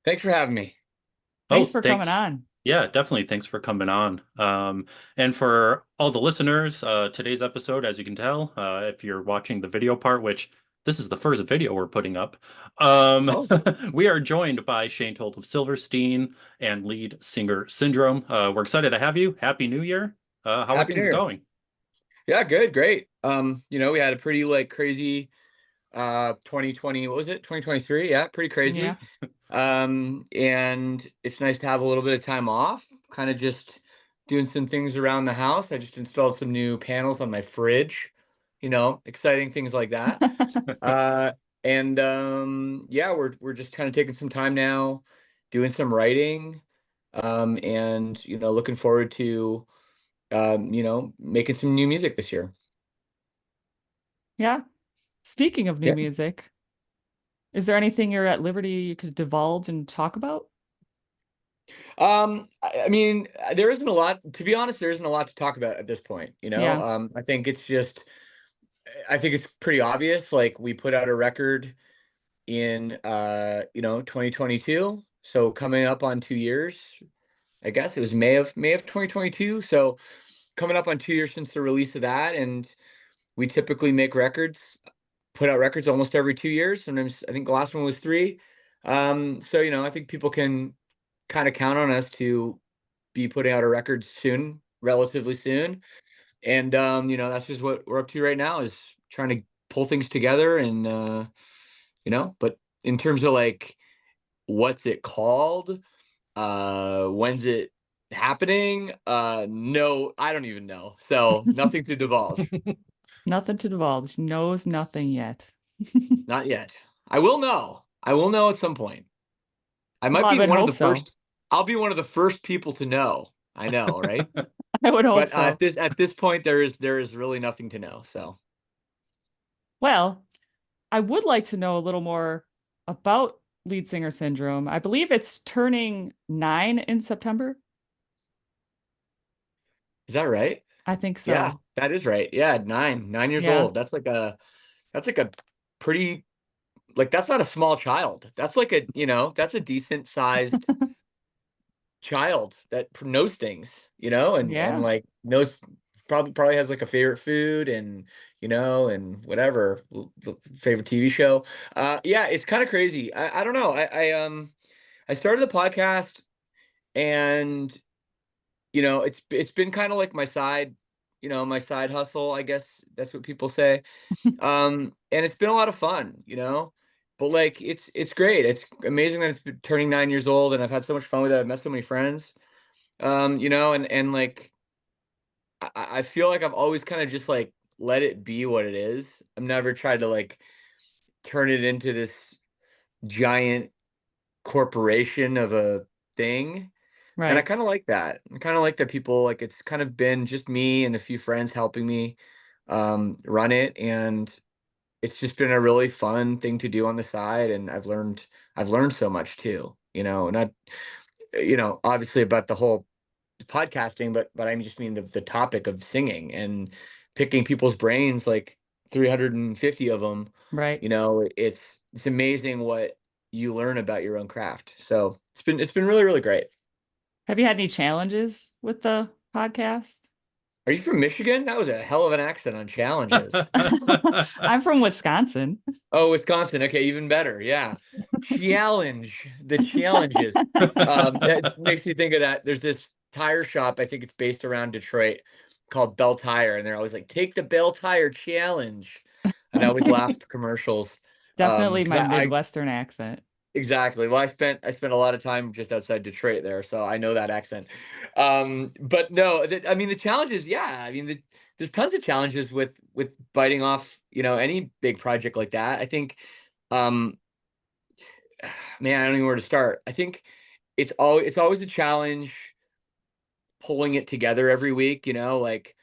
Thanks for having me. Thanks Oh, for coming thanks. on. Yeah, definitely. Thanks for coming on. And for all the listeners, today's episode, as you can tell, if you're watching the video part, which this is the first video we're putting up, Oh, we are joined by Shane Told of Silverstein and lead singer Syndrome. We're excited to have you. Happy New Year. How are Happy New things Year. going? Yeah, good, great. We had a pretty crazy 2020, what was it? 2023? Yeah, pretty Yeah. crazy. And it's nice to have a little bit of time off, kind of just doing some things around the house. I just installed some new panels on my fridge, exciting things like that. Uh and yeah, we're just kind of taking some time now, doing some writing, and looking forward to making some new music this year. Yeah. Speaking of new Yeah. music, is there anything you're at liberty you could divulge and talk about? I mean, there isn't a lot, to be honest, there isn't a lot to talk about at this point, Yeah. I think it's pretty obvious. Like, we put out a record in 2022. So coming up on 2 years, I guess it was May of 2022. So coming up on 2 years since the release of that. And we typically put out records almost every 2 years. Sometimes I think the last one was three. So I think people can kind of count on us to be putting out a record soon, relatively soon. And that's just what we're up to right now, is trying to pull things together. And but in terms of like, what's it called? When's it happening? No, I don't even know. So nothing to divulge. Nothing to divulge. Knows nothing yet. Not yet. I will know. I will know at some point. I Well, might I be would one of hope the so. first. I'll be one of the first people to know. I know, right? I would hope But so. at this point, there is really nothing to know. So Well, I would like to know a little more about lead singer syndrome. I believe it's turning 9 in September. is that right? I think Yeah, so. that is right. Yeah, 9 years Yeah. old. That's like a pretty, like, that's not a small child. That's like that's a decent sized child that knows things, and Yeah. like knows, probably has like a favorite food, and and whatever favorite TV show. Yeah, it's kind of crazy. I don't know. I started the podcast, and it's been kind of like my side hustle, I guess that's what people say. And it's been a lot of fun, but like, it's great. It's amazing that it's been turning 9 years old, and I've had so much fun with it. I've met so many friends. And like, I feel like I've always kind of just like let it be what it is. I've never tried to like turn it into this giant corporation of a thing. And I Right. kind of like that. I kind of like that people, like, it's kind of been just me and a few friends helping me run it. And it's just been a really fun thing to do on the side. And I've learned so much too, not, obviously about the whole podcasting, but I just mean the topic of singing and picking people's brains, like 350 of them. Right. It's amazing what you learn about your own craft. So it's been really, really great. Have you had any challenges with the podcast? Are you from Michigan? That was a hell of an accent on challenges. I'm from Wisconsin. Oh, Wisconsin. Okay, even better. Yeah. The challenges. That makes me think of that. There's this tire shop, I think it's based around Detroit, called Bell Tire, and they're always like, "Take the Bell Tire challenge." And I always laugh at the commercials. Definitely Because my I Midwestern accent. exactly. Well, I spent a lot of time just outside Detroit there, so I know that accent. But no, I mean, the challenges, yeah. I mean, there's tons of challenges with biting off, any big project like that. I think, um, man, I don't even know where to start. I think it's always a challenge pulling it together every week. Like,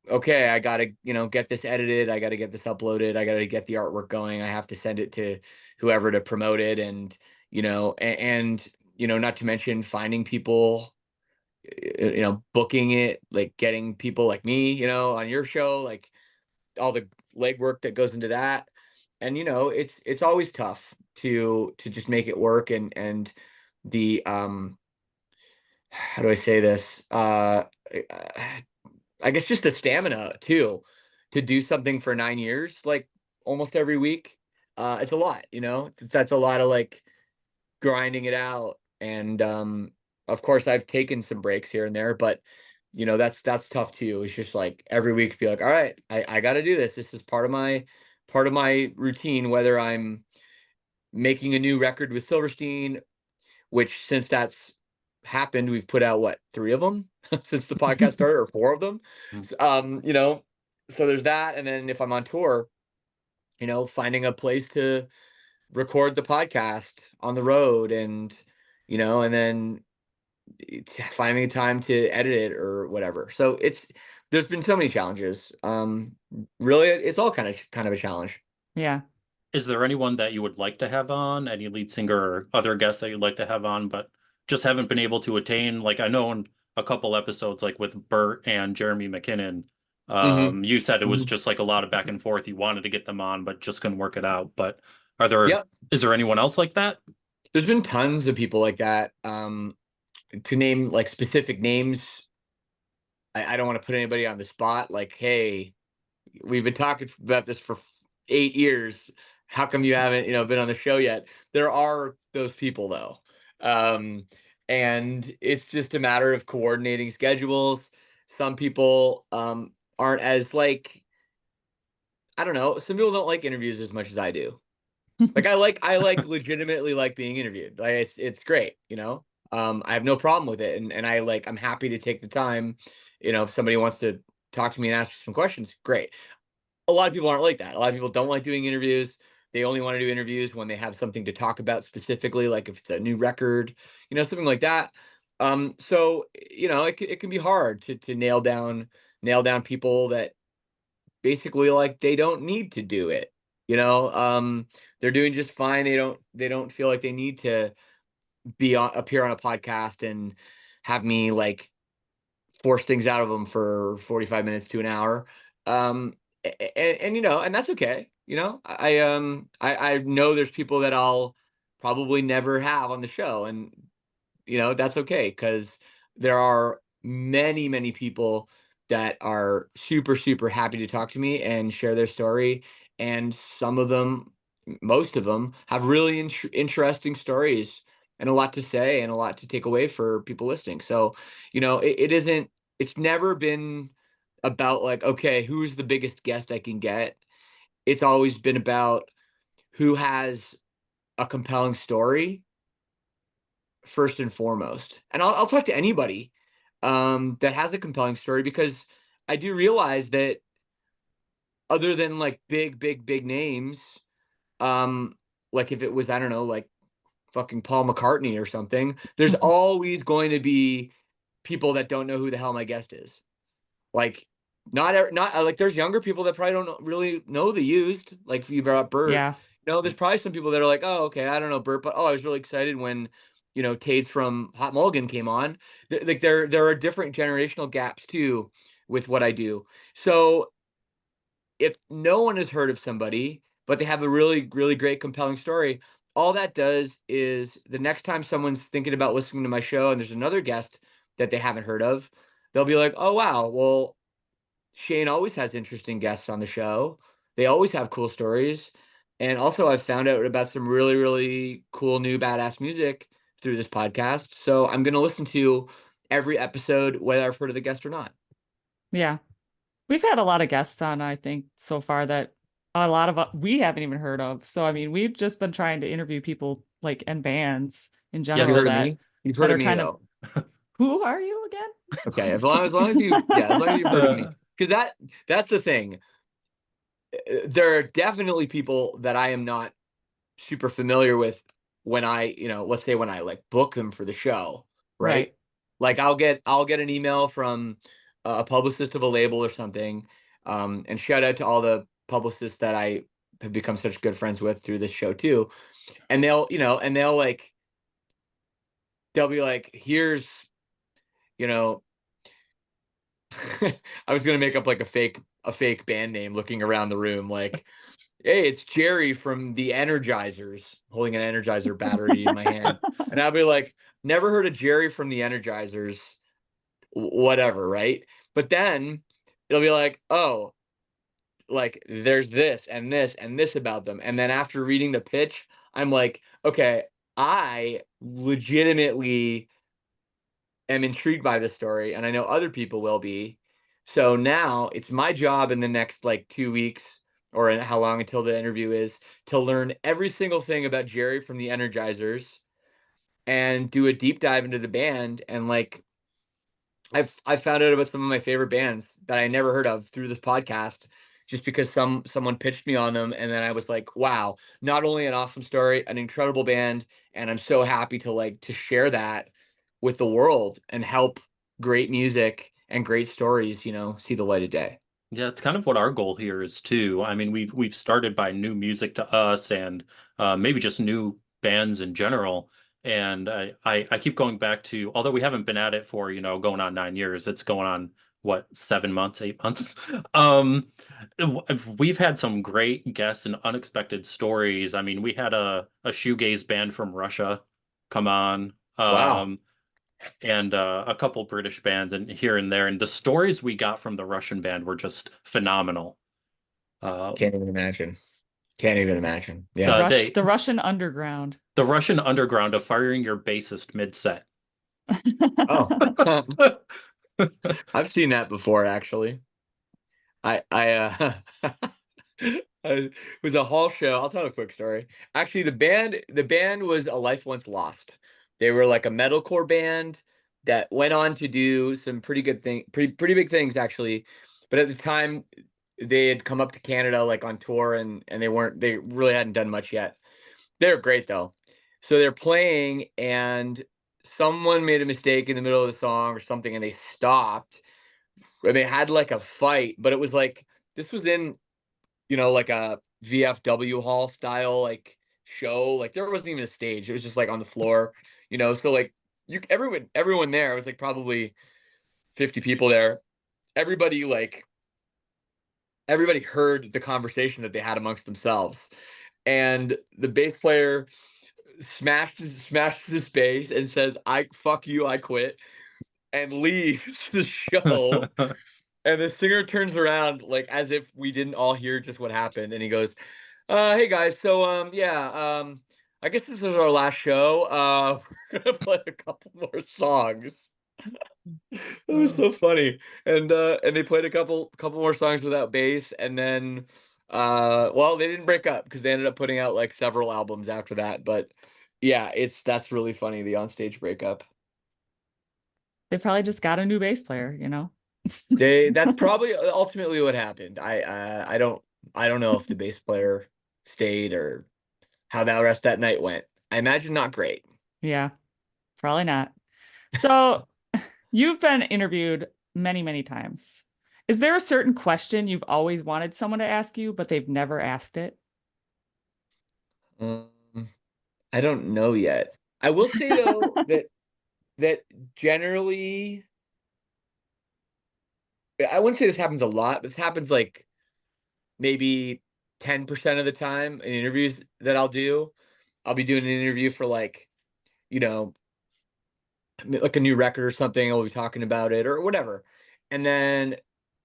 okay, I gotta, get this edited, I gotta get this uploaded, I gotta get the artwork going, I have to send it to whoever to promote it. And not to mention finding people, booking it, like getting people like me, on your show, like all the legwork that goes into that. And it's always tough. to just make it work, and the how do I say this? I guess just the stamina too to do something for 9 years, like almost every week. It's a lot, that's a lot of like grinding it out. And of course I've taken some breaks here and there, but that's tough too. It's just like every week be like, all right, I got to do this. This is part of my routine, whether I'm making a new record with Silverstein, which since that's happened, we've put out what, three of them since the podcast started, or four of them. Mm. So there's that, and then if I'm on tour, finding a place to record the podcast on the road, and then finding time to edit it or whatever. So there's been so many challenges. Really, it's all kind of a challenge. Yeah. Is there anyone that you would like to have on, any lead singer or other guests that you'd like to have on, but just haven't been able to attain? Like I know in a couple episodes, like with Bert and Jeremy McKinnon, Hmm. you said it was Hmm. just like a lot of back and forth. You wanted to get them on, but just couldn't work it out. But are there, Yep. is there anyone else like that? There's been tons of people like that. To name like specific names, I don't want to put anybody on the spot. Like, hey, we've been talking about this for 8 years. How come you haven't, been on the show yet? There are those people though. Um, and it's just a matter of coordinating schedules. Some people aren't as like, I don't know, some people don't like interviews as much as I do. Like I like legitimately like being interviewed. Like it's great. I have no problem with it, and I'm happy to take the time. If somebody wants to talk to me and ask some questions, great. A lot of people aren't like that. A lot of people don't like doing interviews. They only want to do interviews when they have something to talk about specifically, like if it's a new record, something like that. So it can be hard to nail down people that basically like they don't need to do it. They're doing just fine. They don't feel like they need to appear on a podcast and have me like force things out of them for 45 minutes to an hour. And that's okay. I know there's people that I'll probably never have on the show, and that's okay, because there are many, many people that are super, super happy to talk to me and share their story. And some of them, most of them, have really interesting stories and a lot to say and a lot to take away for people listening. So, it's never been about like, okay, who's the biggest guest I can get? It's always been about who has a compelling story first and foremost. And I'll talk to anybody that has a compelling story, because I do realize that other than like big, big, big names, um, like if it was, I don't know, like fucking Paul McCartney or something, there's always going to be people that don't know who the hell my guest is. Like, not like there's younger people that probably really know the Used. Like if you brought up Bert, Yeah. there's probably some people that are like, oh, okay, I don't know Bert, but oh, I was really excited when Tates from Hot Mulligan came on. Like there are different generational gaps too with what I do. So if no one has heard of somebody, but they have a really, really great, compelling story, all that does is the next time someone's thinking about listening to my show and there's another guest that they haven't heard of, they'll be like, oh wow, well, Shane always has interesting guests on the show. They always have cool stories. And also I've found out about some really, really cool new badass music through this podcast. So I'm gonna listen to every episode, whether I've heard of the guest or not. Yeah. We've had a lot of guests on, I think, so far that a lot of we haven't even heard of. So, I mean, we've just been trying to interview people like and bands in Yeah, Have you general heard of that me? You've heard that of are me kind of, though. who are you again? Okay. As long as you, yeah, as long as you've heard of me. Because that's the thing. There are definitely people that I am not super familiar with when let's say when I like book them for the show, right? Right. Like I'll get an email from a publicist of a label or something, and shout out to all the publicists that I have become such good friends with through this show too. And they'll be like, here's, you know, I was gonna make up like a fake band name looking around the room, like, hey, it's Jerry from the Energizers. holding an Energizer battery in my hand, and I'll be like, never heard of Jerry from the Energizers, whatever, right? But then it'll be like, oh, like there's this and this and this about them. And then after reading the pitch, I'm like, okay, I legitimately am intrigued by this story, and I know other people will be. So now it's my job in the next like 2 weeks or how long until the interview is to learn every single thing about Jerry from the Energizers and do a deep dive into the band. And like I've found out about some of my favorite bands that I never heard of through this podcast just because someone pitched me on them, and then I was like, wow, not only an awesome story, an incredible band, and I'm so happy to like to share that with the world and help great music and great stories, see the light of day. Yeah, it's kind of what our goal here is too. I mean, we've started by new music to us and maybe just new bands in general. And I keep going back to, although we haven't been at it for, going on 9 years, it's going on what, 7 months, 8 months. Um, we've had some great guests and unexpected stories. I mean, we had a shoegaze band from Russia come on. Wow. And a couple British bands and here and there. And the stories we got from the Russian band were just phenomenal. Can't even imagine. Can't even imagine. The Yeah. They The Russian underground. the Russian underground of firing your bassist mid-set. Oh, I've seen that before, actually. I it was a hall show. I'll tell a quick story. Actually, the band was A Life Once Lost. They were like a metalcore band that went on to do some pretty good thing, pretty big things actually. But at the time, they had come up to Canada like on tour, and they really hadn't done much yet. They're great though. So they're playing, and someone made a mistake in the middle of the song or something, and they stopped. And they had like a fight, but it was like this was in like a VFW hall style like show. Like there wasn't even a stage. It was just like on the floor, So like everyone there was like probably 50 people there. Everybody like everybody heard the conversation that they had amongst themselves. And the bass player smashes his bass and says, "I fuck you, I quit," and leaves the show. And the singer turns around like as if we didn't all hear just what happened, and he goes, hey guys, so yeah, I guess this is our last show. We're gonna play a couple more songs." It was so funny. And they played a couple more songs without bass, and then well, they didn't break up because they ended up putting out like several albums after that. But yeah, that's really funny, the onstage breakup. They probably just got a new bass player. That's probably ultimately what happened. I don't know if the bass player stayed or how that rest that night went. I imagine not great. Yeah, probably not. So you've been interviewed many, many times. Is there a certain question you've always wanted someone to ask you, but they've never asked it? Um, I don't know yet. I will say though that generally, I wouldn't say this happens a lot. This happens like maybe 10% of the time in interviews that I'll do. I'll be doing an interview for like, you know, like a new record or something. I'll be talking about it or whatever. And then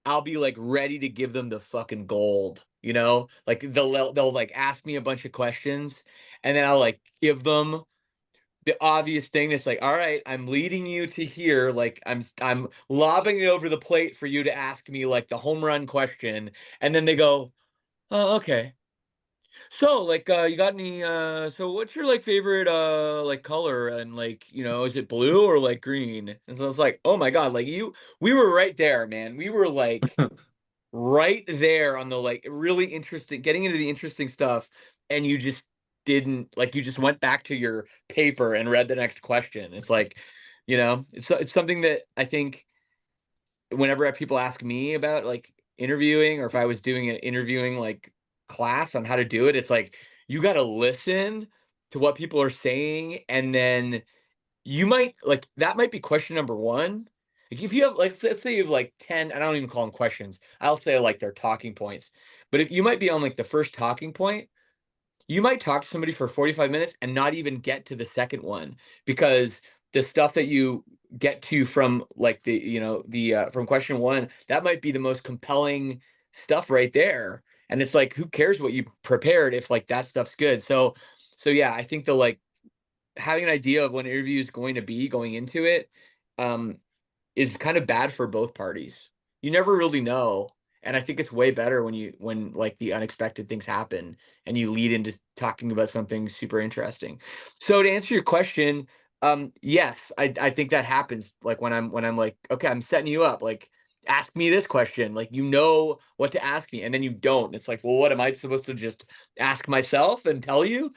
I'll be like ready to give them the fucking gold, Like they'll like ask me a bunch of questions, and then I'll like give them the obvious thing that's like, all right, I'm leading you to here, like I'm lobbing it over the plate for you to ask me like the home run question, and then they go, oh, okay. So like you got any so what's your like favorite like color, and like, is it blue or like green? And so it's like, oh my God, like we were right there, man. We were like right there on the like really interesting, getting into the interesting stuff, and you just didn't, like, you just went back to your paper and read the next question. It's like, it's something that I think whenever people ask me about like interviewing, or if I was doing an interviewing like class on how to do it, it's like you got to listen to what people are saying, and then you might like that might be question number one. Like if you have like, let's say you have like 10, I don't even call them questions. I'll say like they're talking points. But if you might be on like the first talking point, you might talk to somebody for 45 minutes and not even get to the second one because the stuff that you get to from like the from question one, that might be the most compelling stuff right there. And it's like, who cares what you prepared if like that stuff's good? So yeah, I think the like having an idea of what an interview is going to be going into it, um, is kind of bad for both parties. You never really know, and I think it's way better when like the unexpected things happen and you lead into talking about something super interesting. So to answer your question, yes, I think that happens. Like when I'm like, okay, I'm setting you up. Like, ask me this question. Like you know what to ask me, and then you don't. It's like, well, what am I supposed to just ask myself and tell you?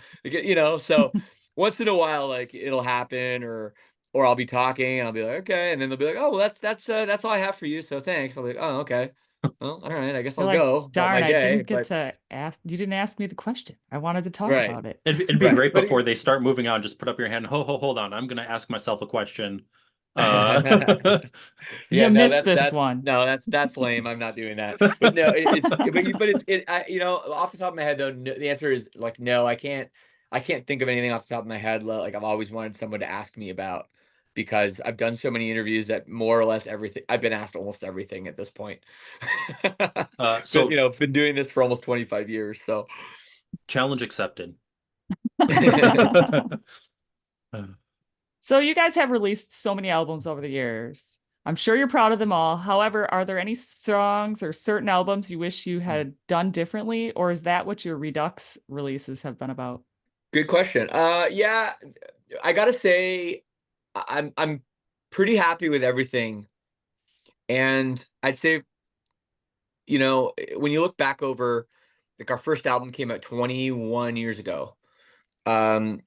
So once in a while, like it'll happen, or I'll be talking and I'll be like, okay, and then they'll be like, oh, well, that's all I have for you, so thanks. I'll be like, oh, okay, well, all right, I guess You're I'll like, go about darn, my I day. didn't get But to ask. You didn't ask me the question. I wanted to talk right, about it. It'd be right, great but before they start moving on. Just put up your hand. Hold on. I'm going to ask myself a question. You yeah, no, missed that's this that's one. no, that's lame. I'm not doing that. But no, but it's off the top of my head though, no, the answer is like no, I can't think of anything off the top of my head like I've always wanted someone to ask me about because I've done so many interviews that more or less everything I've been asked almost everything at this point. But So been doing this for almost 25 years, so challenge accepted. So you guys have released so many albums over the years. I'm sure you're proud of them all. However, are there any songs or certain albums you wish you had done differently, or is that what your Redux releases have been about? good question. Yeah, I gotta say, I'm pretty happy with everything, and I'd say, when you look back over, like our first album came out 21 years ago, and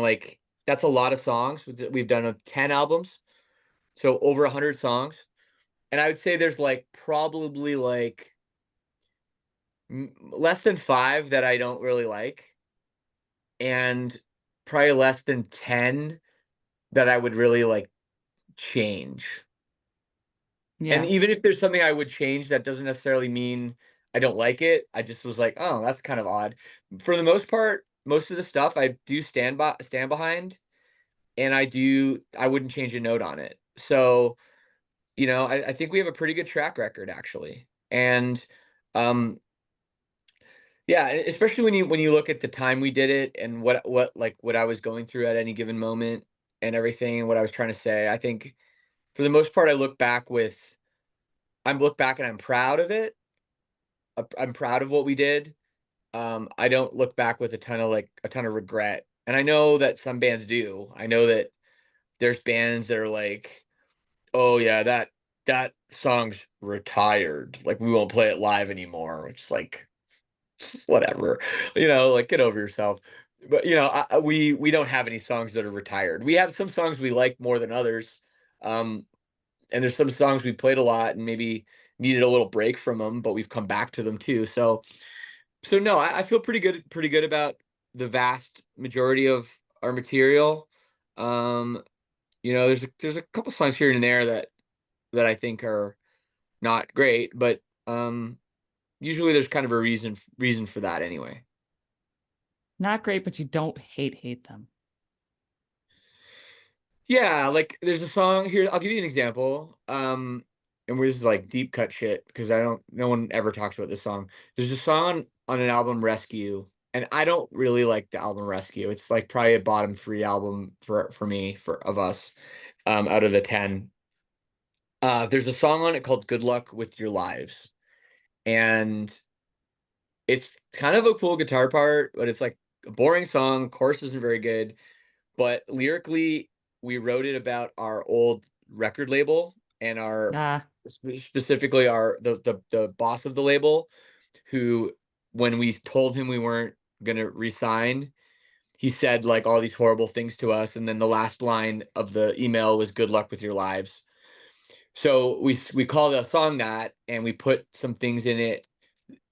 like that's a lot of songs. We've done 10 albums, so over 100 songs, and I would say there's like probably like less than five that I don't really like, and probably less than 10 that I would really like change. And Yeah. even if there's something I would change, that doesn't necessarily mean I don't like it. I just was like, "Oh, that's kind of odd." For the most part, most of the stuff I do stand behind, and I wouldn't change a note on it. So, I think we have a pretty good track record actually. And um yeah, especially when you look at the time we did it and what I was going through at any given moment and everything and what I was trying to say. I think for the most part I look back and I'm proud of it. I'm proud of what we did. I don't look back with a ton of regret. And I know that some bands do. I know that there's bands that are like, "Oh yeah, that song's retired. Like we won't play it live anymore." It's like whatever. Like get over yourself. But we don't have any songs that are retired. We have some songs we like more than others. Um and there's some songs we played a lot and maybe needed a little break from them, but we've come back to them too. So no, I feel pretty good about the vast majority of our material. Um, there's a couple songs here and there that I think are not great, but usually there's kind of a reason for that anyway. Not great, but you don't hate them. Yeah, like there's a song here. I'll give you an example. And this is like deep cut shit because no one ever talks about this song. There's a song on an album Rescue, and I don't really like the album Rescue. It's like probably a bottom three album for me for of us, out of the 10. There's a song on it called "Good Luck with Your Lives," and it's kind of a cool guitar part, but it's like a boring song. Chorus isn't very good, but lyrically, we wrote it about our old record label and our Ah, specifically the boss of the label, who when we told him we weren't gonna resign, he said like all these horrible things to us, and then the last line of the email was "Good luck with your lives." So we called the song that, and we put some things in it,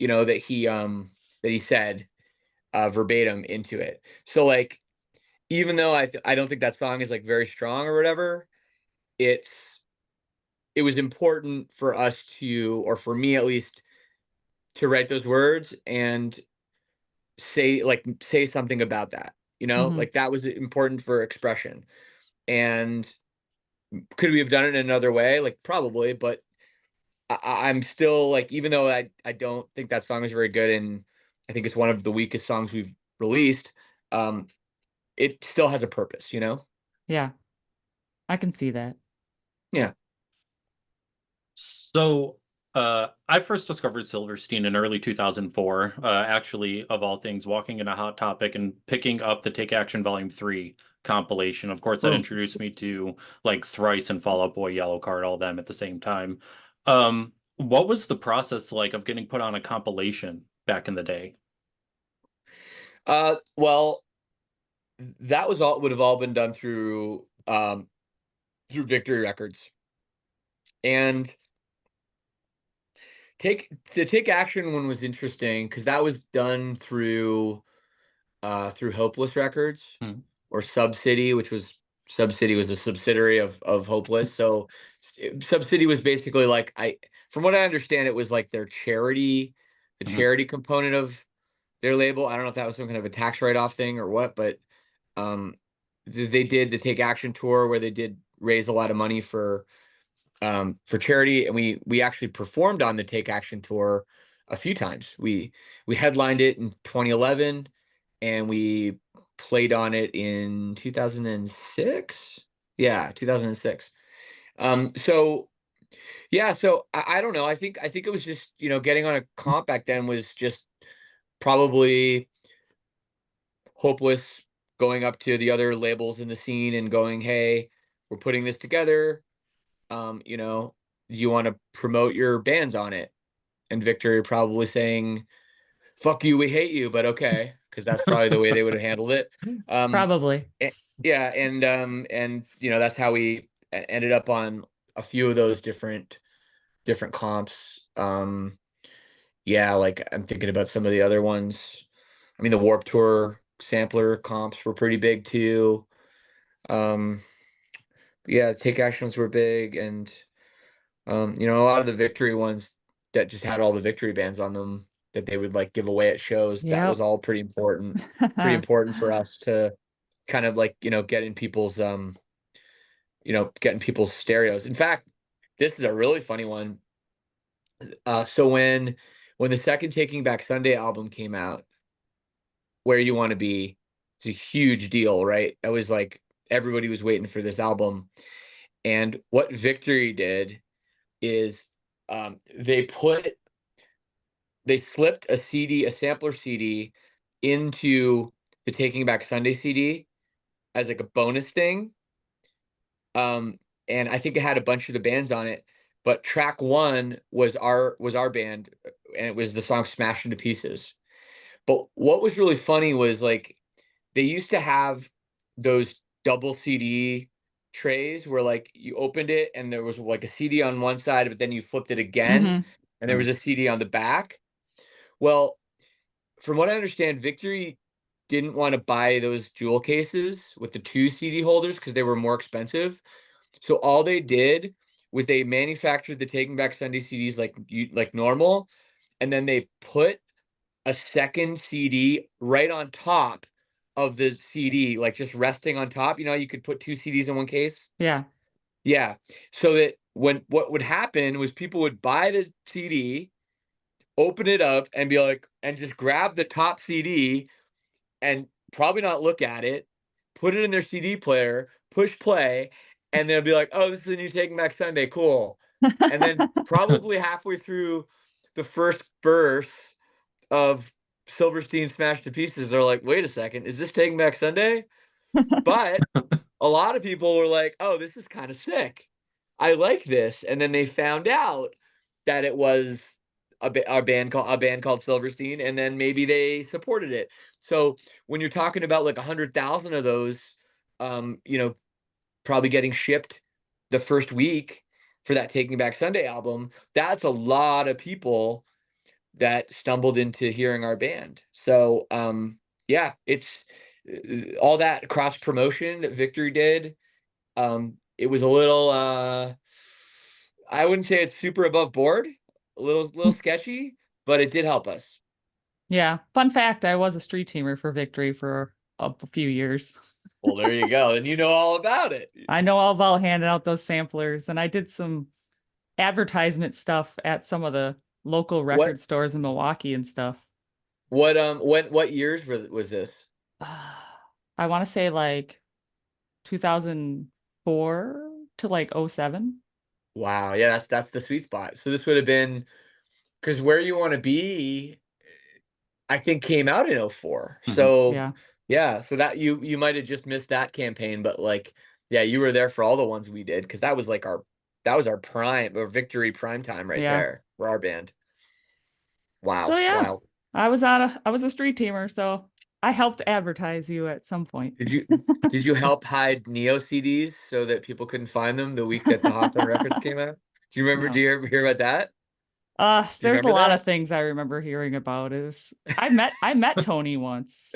that he said verbatim into it. So like even though I don't think that song is like very strong or whatever, it's it was important for us to, or for me at least, to write those words and say something about that, Hmm. like that was important for expression. And could we have done it in another way? Like probably, but I'm still like, even though I don't think that song is very good, and I think it's one of the weakest songs we've released, um, it still has a purpose. Yeah, I can see that. Yeah. So, I first discovered Silverstein in early 2004, actually, of all things, walking in a Hot Topic and picking up the Take Action Volume 3 compilation. Of course, that Oh. introduced me to like Thrice and Fall Out Boy, Yellow Card, all them at the same time. What was the process like of getting put on a compilation back in the day? Well, that was all would have all been done through Victory Records. And Take Action one was interesting because that was done through Hopeless Records, Hmm. or Subsidy, which was Subsidy was a subsidiary of Hopeless. So Subsidy was basically like, from what I understand, it was like the Hmm. charity component of their label. I don't know if that was some kind of a tax write-off thing or what, but um they did the Take Action tour where they did raise a lot of money for charity, and we actually performed on the Take Action tour a few times. We headlined it in 2011, and we played on it in 2006. Yeah, 2006. So yeah, so I don't know. I think it was just, getting on a comp back then was just probably Hopeless going up to the other labels in the scene and going, "Hey, we're putting this together. Do you want to promote your bands on it?" And Victory probably saying, "Fuck you, we hate you," but okay, because that's probably the way they would have handled it. Um, Probably. yeah, and that's how we ended up on a few of those different comps. Yeah, like I'm thinking about some of the other ones. I mean, the Warp Tour sampler comps were pretty big too. Um, yeah, Take Actions were big, and a lot of the Victory ones that just had all the Victory bands on them that they would like give away at shows. That was Yep. all pretty important for us to kind of like, get in people's stereos. In fact, this is a really funny one. So when the second Taking Back Sunday album came out, Where You Want to Be, it's a huge deal, right? It was like everybody was waiting for this album. And what Victory did is they slipped a sampler CD into the Taking Back Sunday CD as like a bonus thing. Um, and I think it had a bunch of the bands on it, but track one was our band, and it was the song "Smashed into Pieces." But what was really funny was like they used to have those double CD trays where like you opened it and there was like a CD on one side, but then you flipped it again Hmm. and there was a CD on the back. Well, from what I understand, Victory didn't want to buy those jewel cases with the two CD holders because they were more expensive. So all they did was they manufactured the Taking Back Sunday CDs like normal, and then they put a second CD right on top of the CD, like just resting on top. You could put two CDs in one case. Yeah. Yeah. So that what would happen was people would buy the CD, open it up, and be like, and just grab the top CD and probably not look at it, put it in their CD player, push play, and they'll be like, "Oh, this is the new Taking Back Sunday, cool." And then probably halfway through the first verse of Silverstein Smashed to Pieces, they're like, "Wait a second, is this Taking Back Sunday?" But a lot of people were like, "Oh, this is kind of sick. I like this." And then they found out that it was a band called Silverstein, and then maybe they supported it. So when you're talking about like 100,000 of those, um, you know, probably getting shipped the first week for that Taking Back Sunday album, that's a lot of people that stumbled into hearing our band. So yeah, it's all that cross promotion that Victory did. It was a little I wouldn't say it's super above board, a little sketchy, but it did help us. Yeah. Fun fact, I was a street teamer for Victory for a few years. Well, there you go. And you know all about it. I know all about handing out those samplers, and I did some advertisement stuff at some of the local What record stores in Milwaukee and stuff. what years was this? I want to say like 2004 to like '07. Wow, yeah, that's the sweet spot. So this would have been because Where You Want to Be, I think came out in '04. Mhm. So Yeah. yeah, so that you might have just missed that campaign, but like yeah, you were there for all the ones we did because that was like our prime or Victory prime time right Yeah. there for our band. So Wow, yeah, wow. I was a street teamer, so I helped advertise you at some point. Did you help hide Neo CDs so that people couldn't find them the week that the Hawthorne records came out? Do you remember? Do No. you ever hear about that? Do you There's a remember lot of that? things I remember hearing about. I met Tony once.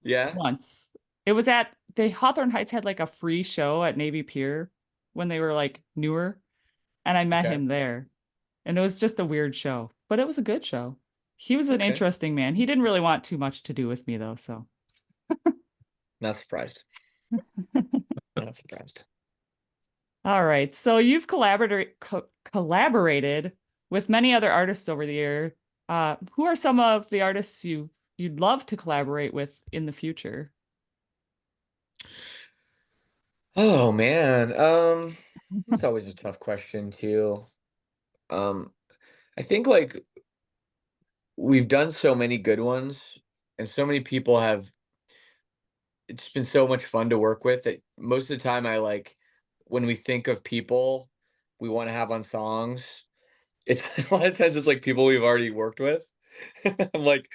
Yeah. Once. It was at the Hawthorne Heights had like a free show at Navy Pier when they were like newer, and I met Okay. him there. And it was just a weird show, but it was a good show. He was an Okay. interesting man. He didn't really want too much to do with me though, so. Not surprised. Not surprised. All right. So you've collaborated with many other artists over the year. Who are some of the artists you'd love to collaborate with in the future? Oh man. It's always a tough question too. Um, I think like we've done so many good ones and so many people have it's been so much fun to work with that most of the time I like when we think of people we want to have on songs, it's a lot of times it's like people we've already worked with. I'm like,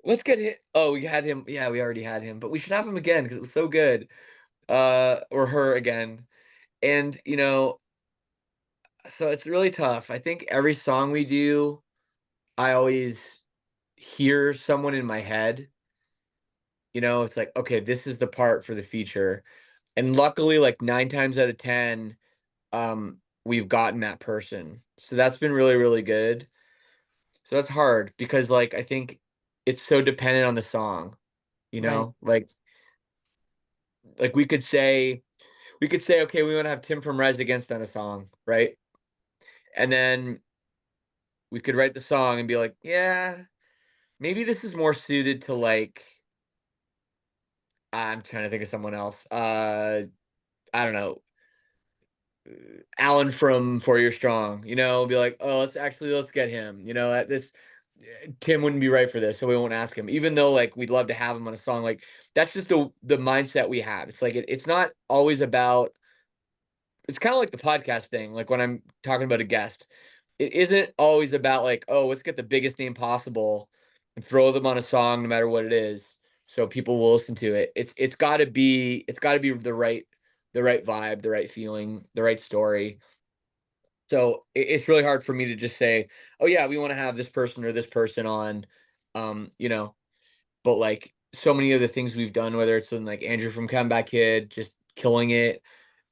let's get him. Oh, we had him. Yeah, we already had him, but we should have him again because it was so good. Or her again. And so it's really tough. I think every song we do, I always hear someone in my head. It's like, okay, this is the part for the feature. And luckily, like 9 times out of 10, we've gotten that person. So that's been really, really good. So that's hard because like I think it's so dependent on the song, Right. like we could say, okay, we want to have Tim from Res Against on a song, right? And then we could write the song and be like, yeah, maybe this is more suited to like I'm trying to think of someone else. I don't know, Alan from 4 Year Strong, be like, oh, let's get him. This Tim wouldn't be right for this, so we won't ask him. Even though like we'd love to have him on a song, like that's just the mindset we have. It's like it's not always about. It's kind of like the podcast thing. Like when I'm talking about a guest, it isn't always about like, oh, let's get the biggest name possible and throw them on a song, no matter what it is, so people will listen to it. It's got to be the right vibe, the right feeling, the right story. So it's really hard for me to just say, oh yeah, we want to have this person or this person on, um, you know, but like so many of the things we've done, whether it's in like Andrew from Comeback Kid just killing it,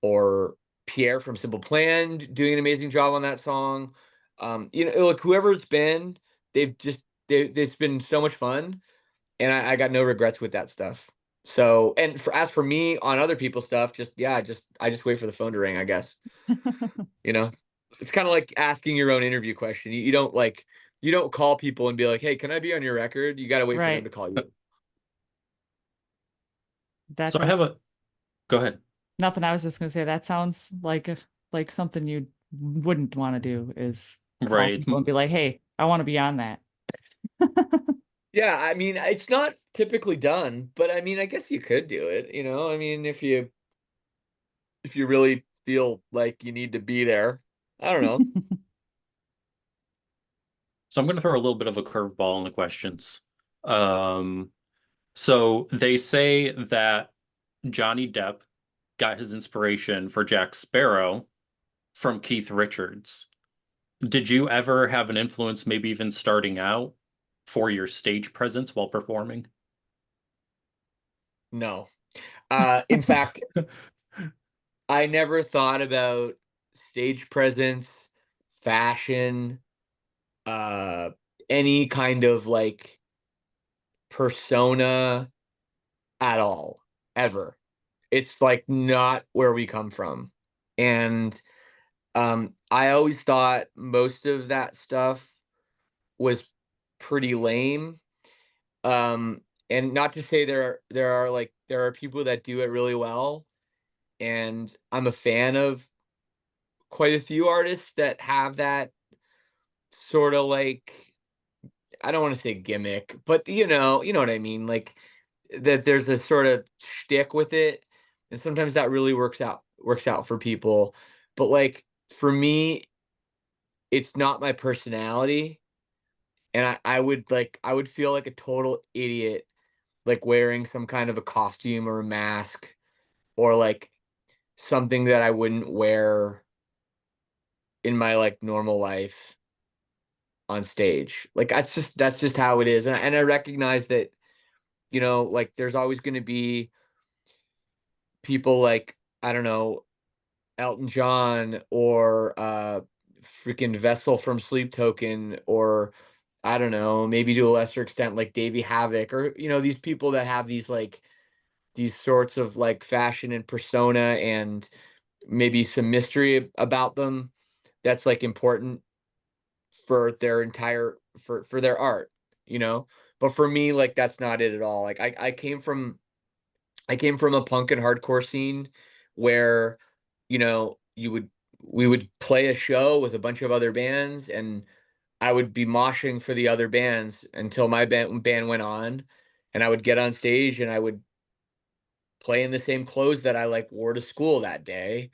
or Pierre from Simple Plan doing an amazing job on that song. Like whoever it's been, they've just it's been so much fun, and I got no regrets with that stuff. So, and as for me on other people's stuff, just yeah, I just wait for the phone to ring, I guess. You know, it's kind of like asking your own interview question. You don't call people and be like, "Hey, can I be on your record?" You got to wait for them Right. to call you. That So I have does a go ahead. nothing. I was just gonna say that sounds like something you wouldn't want to do is call Right. people and be like, "Hey, I want to be on that." Yeah, I mean, it's not typically done, but I mean, I guess you could do it. I mean, if you really feel like you need to be there, I don't know. So I'm going to throw a little bit of a curveball in the questions. Um, so they say that Johnny Depp got his inspiration for Jack Sparrow from Keith Richards. Did you ever have an influence, maybe even starting out, for your stage presence while performing? No. In fact, I never thought about stage presence, fashion, uh, any kind of like. persona at all, ever. It's like not where we come from. And I always thought most of that stuff was pretty lame. Um, and not to say there are people that do it really well, and I'm a fan of quite a few artists that have that sort of like, I don't want to say gimmick, but you know what I mean, like that there's this sort of shtick with it, and sometimes that really works out for people. But like for me, it's not my personality, and I would feel like a total idiot like wearing some kind of a costume or a mask or like something that I wouldn't wear in my like normal life on stage. Like that's just how it is. And I recognize that, like there's always going to be people like, I don't know, Elton John or freaking Vessel from Sleep Token, or I don't know, maybe to a lesser extent like Davey Havoc, or these people that have these sorts of like fashion and persona and maybe some mystery about them that's like important for their entire for their art, you know? But for me, like that's not it at all. Like I came from a punk and hardcore scene where, you would we would play a show with a bunch of other bands, and I would be moshing for the other bands until my band went on, and I would get on stage and I would play in the same clothes that I like wore to school that day.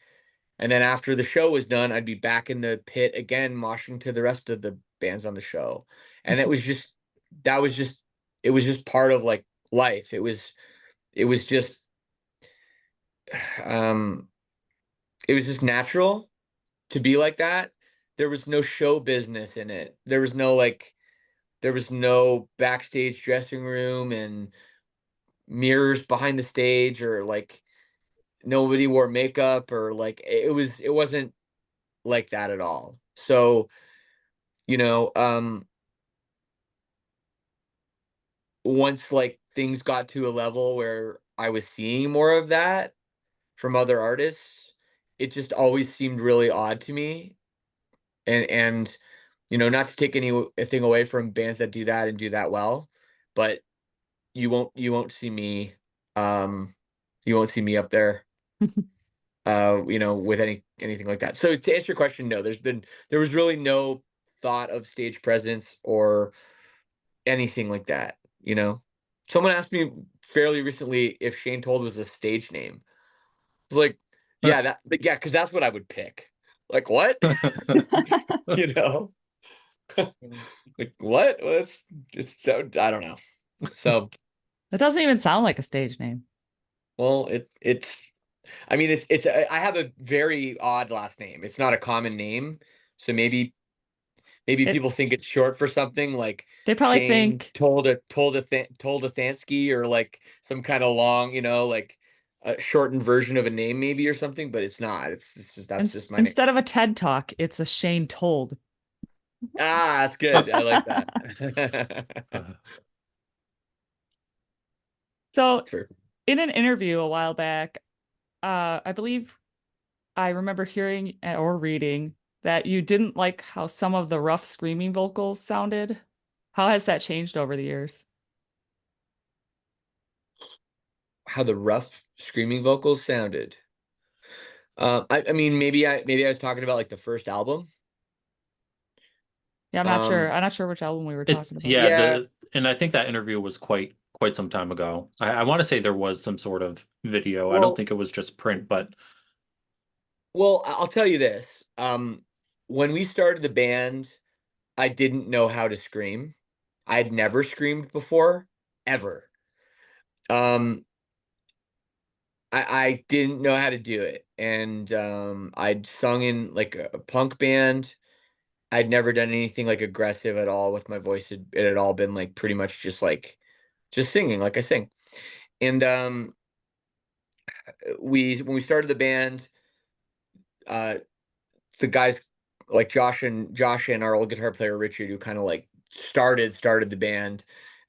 And then after the show was done, I'd be back in the pit again, moshing to the rest of the bands on the show. And that was just, it was just part of like life. It was just, um, it was just natural to be like that. There was no show business in it. There was no backstage dressing room and mirrors behind the stage, or like nobody wore makeup, or like it wasn't like that at all. So, you know, once like things got to a level where I was seeing more of that from other artists, it just always seemed really odd to me. And not to take anything away from bands that do that and do that well, but you won't see me um you won't see me up there with anything like that. So to answer your question, no, there was really no thought of stage presence or anything like that, you know? Someone asked me fairly recently if Shane Told was a stage name. I was like, yeah, yeah, because that's what I would pick. Like, what? You know? Like, what? Well, it's so, I don't know. So, That doesn't even sound like a stage name. well, it's I mean, I have a very odd last name. It's not a common name. So maybe It people think it's short for something like they probably Shane think told a Thansky, or like some kind of long, like a shortened version of a name maybe, or something, but it's not. It's just that's just my name. instead of a TED Talk, it's a Shane Told. Ah, that's good. I like that. So, Sure. in an interview a while back, I believe I remember hearing or reading that you didn't like how some of the rough screaming vocals sounded. How has that changed over the years? How the rough screaming vocals sounded. I mean, maybe I was talking about like the first album. Yeah, I'm not sure. Um, I'm not sure which album we were It's talking about. yeah, yeah, and I think that interview was quite some time ago. I want to say there was some sort of video. I don't well, think it was just print, but I'll tell you this. When we started the band, I didn't know how to scream. I'd never screamed before, ever. Um, I didn't know how to do it, and I'd sung in like a punk band. I'd never done anything like aggressive at all with my voice. It had all been like pretty much just singing like I sing. And we when we started the band, uh, the guys like Josh and our old guitar player Richard, who kind of like started the band.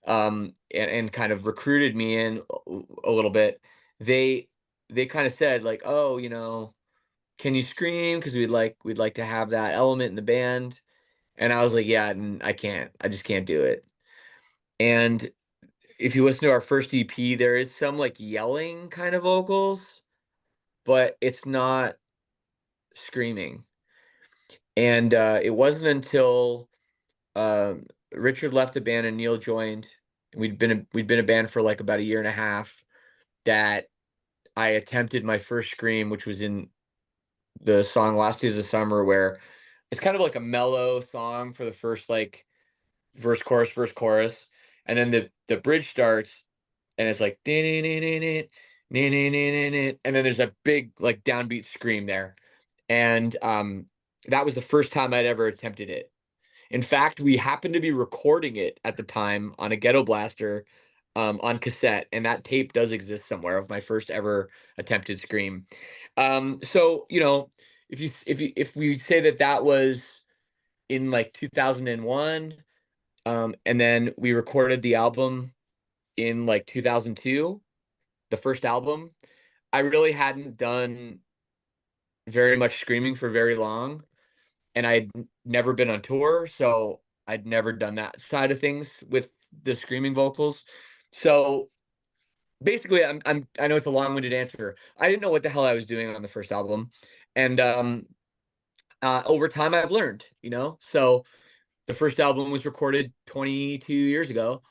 and kind of recruited me in a little bit, they they kind of said like, "Oh, can you scream? Because we'd like to have that element in the band." And I was like, "Yeah, I can't. I just can't do it." And if you listen to our first EP, there is some like yelling kind of vocals, but it's not screaming. And it wasn't until um, Richard left the band and Neil joined. We'd been a band for like about a year and a half that I attempted my first scream, which was in the song "Last Days of Summer," where it's kind of like a mellow song for the first like verse chorus, and then the bridge starts, and it's like and then there's a big like downbeat scream there, and that was the first time I'd ever attempted it. In fact, we happened to be recording it at the time on a ghetto blaster, on cassette, and that tape does exist somewhere of my first ever attempted scream. So if we say that that was in like 2001, and then we recorded the album in like 2002, the first album, I really hadn't done very much screaming for very long, and I'd never been on tour, so I'd never done that side of things with the screaming vocals. So basically, I know it's a long-winded answer. I didn't know what the hell I was doing on the first album, and over time I've learned. So the first album was recorded 22 years ago,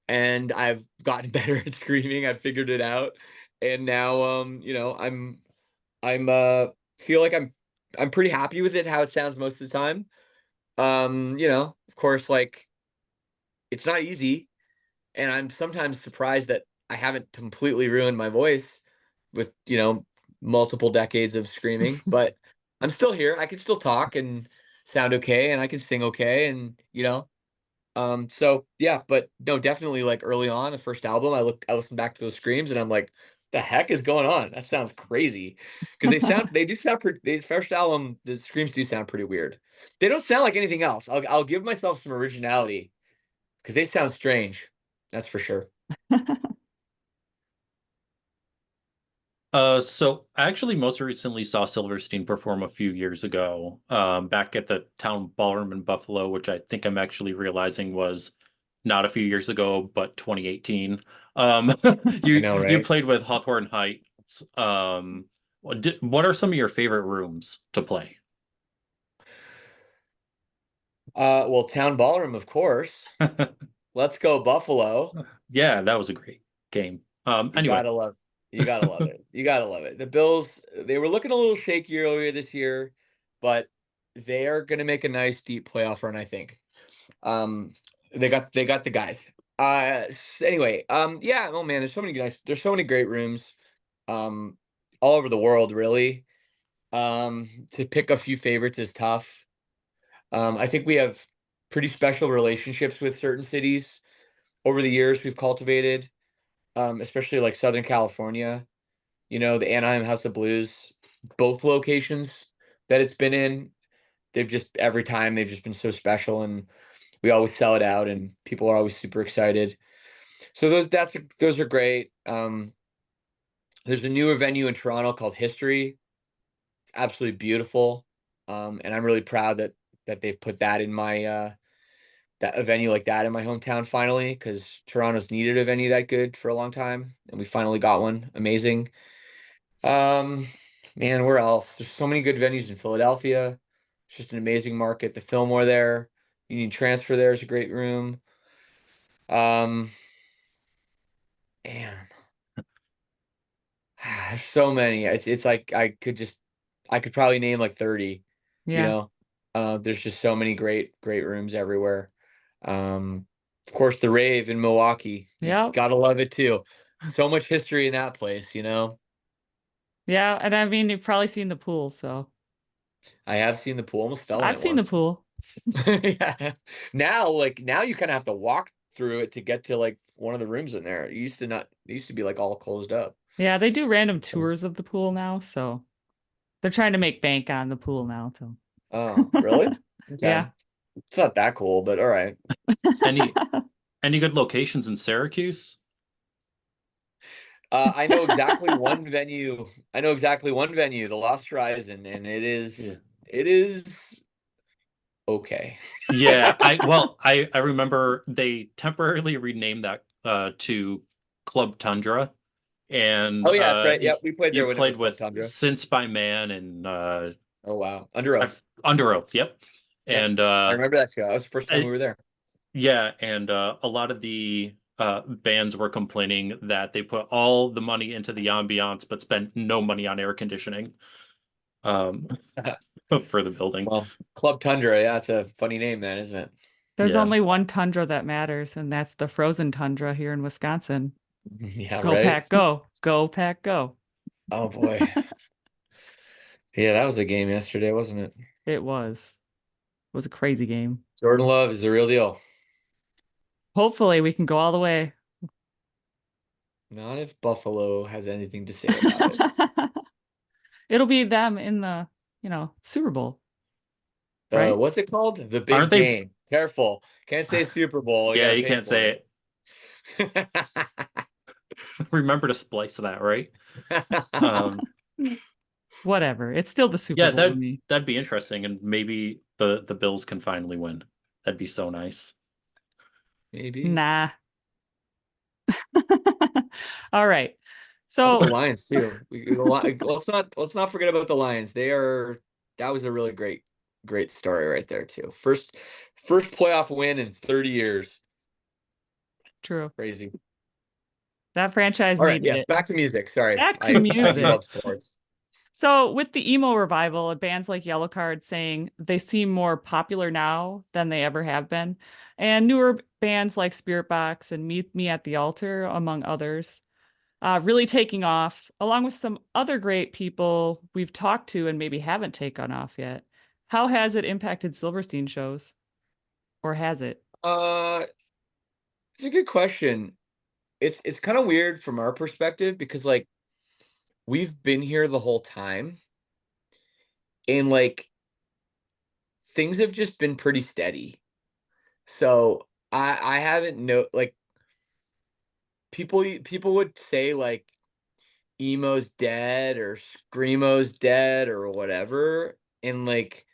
and I've gotten better at screaming. I've figured it out, and now I'm feel like I'm pretty happy with it how it sounds most of the time. Of course, like it's not easy, and I'm sometimes surprised that I haven't completely ruined my voice with, multiple decades of screaming, but I'm still here. I can still talk and sound okay, and I can sing okay, and so yeah, but no, definitely like early on, the first album, I listened back to those screams and I'm like, the heck is going on? That sounds crazy. Because they do sound pretty, the first album, the screams do sound pretty weird. They don't sound like anything else. I'll give myself some originality because they sound strange. That's for sure. So I actually most recently saw Silverstein perform a few years ago, back at the town ballroom in Buffalo, which I think I'm actually realizing was not a few years ago, but 2018. Um, I you know, you right? played with Hawthorne Heights. What are some of your favorite rooms to play? Well, Town Ballroom, of course. Let's go Buffalo. Yeah, that was a great game. You Anyway, gotta love you gotta love it. You gotta love it. The Bills, they were looking a little shaky earlier this year, but they are gonna make a nice deep playoff run, I think. Um, they got the guys. Anyway, yeah, oh man, there's so many great rooms, um, all over the world, really. To pick a few favorites is tough. I think we have pretty special relationships with certain cities over the years we've cultivated, especially like Southern California. The Anaheim House of Blues, both locations that it's been in, every time they've just been so special, and we always sell it out and people are always super excited. So those are great. There's a newer venue in Toronto called History. It's absolutely beautiful. And I'm really proud that they've put that in my that a venue like that in my hometown finally, because Toronto's needed a venue that good for a long time, and we finally got one. Amazing. Um, Man, where else? There's so many good venues in Philadelphia. It's just an amazing market. The Fillmore there, Union Transfer there is a great room. Um, Man, there's so many. It's like I could probably name like 30, you Yeah. know. There's just so many great rooms everywhere. Um, of course, the Rave in Milwaukee. You Yep. gotta love it too. So much history in that place. Yeah. And I mean, you've probably seen the pool, so I have seen the pool, almost fell in I've it seen the once. pool. Yeah. Now you kind of have to walk through it to get to like one of the rooms in there. It used to be like all closed up. Yeah, they do random So, tours of the pool now, so they're trying to make bank on the pool now, so oh, really? Okay. yeah. It's not that cool, but all right. any Any good locations in Syracuse? I know exactly one venue. I know exactly one venue, the Lost Horizon, and Yeah. it is okay. Yeah, I remember they temporarily renamed that to Club Tundra, and Oh yeah, that's right. Yep, we played you there when it was played Club with Tundra. Since by Man and Oh wow, Under Oath. Under Oath, yep. Yep, And I remember that show. That was the first time we I, were there. yeah, and a lot of the bands were complaining that they put all the money into the ambiance but spent no money on air conditioning um for the building. Well, Club Tundra, yeah, it's a funny name, then, isn't it? There's Yeah. only one tundra that matters, and that's the frozen tundra here in Wisconsin. Yeah, Go right. pack, go. Go pack, go. Oh boy, yeah, that was a game yesterday, wasn't it? It was. It was a crazy game. Jordan Love is the real deal. Hopefully we can go all the way. Not if Buffalo has anything to say about it. It'll be them in the, Super Bowl, right? What's it called? The Aren't big they? game. Careful. Can't say Super Bowl. You Yeah, got to you pay can't for say it. it. Remember to splice that, right? Um, Whatever. It's still the Super yeah, Bowl to me. that'd be interesting, and maybe the Bills can finally win. That'd be so nice. Maybe. Nah. All right. How about So the Lions too? Let's not forget about the Lions. That was a really great story right there too. First playoff win in 30 years. true. Crazy. That franchise All right, needed yes, it. back to music. Sorry. Back to I do music. love sports. So with the emo revival, bands like Yellowcard saying they seem more popular now than they ever have been, and newer bands like Spirit Box and Meet Me at the Altar, among others, really taking off, along with some other great people we've talked to and maybe haven't taken off yet. How has it impacted Silverstein shows, or has it? Uh it's a good question. It's kind of weird from our perspective because like we've been here the whole time and like things have just been pretty steady. So I haven't like people would say like emo's dead or screamo's dead or whatever, and like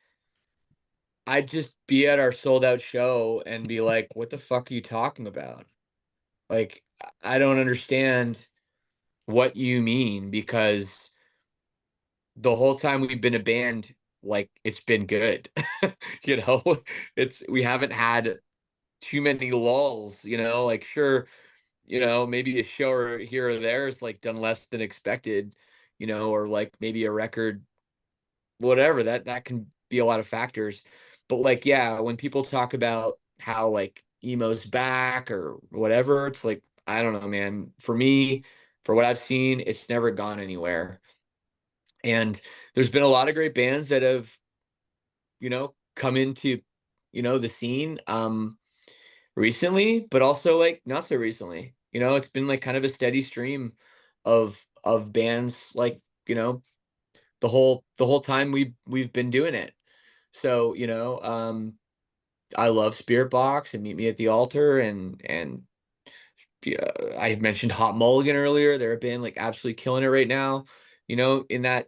I'd just be at our sold out show and be like, what the fuck are you talking about? Like I don't understand what you mean because the whole time we've been a band, like it's been good. You know, it's we haven't had too many lulls, like sure, maybe a show or here or there is like done less than expected, or like maybe a record, whatever, that can be a lot of factors. But like, yeah, when people talk about how like emo's back or whatever, it's like, I don't know, man. For me, for what I've seen, it's never gone anywhere. And there's been a lot of great bands that have, come into, the scene recently, but also like not so recently. It's been like kind of a steady stream of bands like, the whole time we've been doing it. So, I love Spirit Box and Meet Me at the Altar and yeah, I had mentioned Hot Mulligan earlier. They're a band like absolutely killing it right now, in that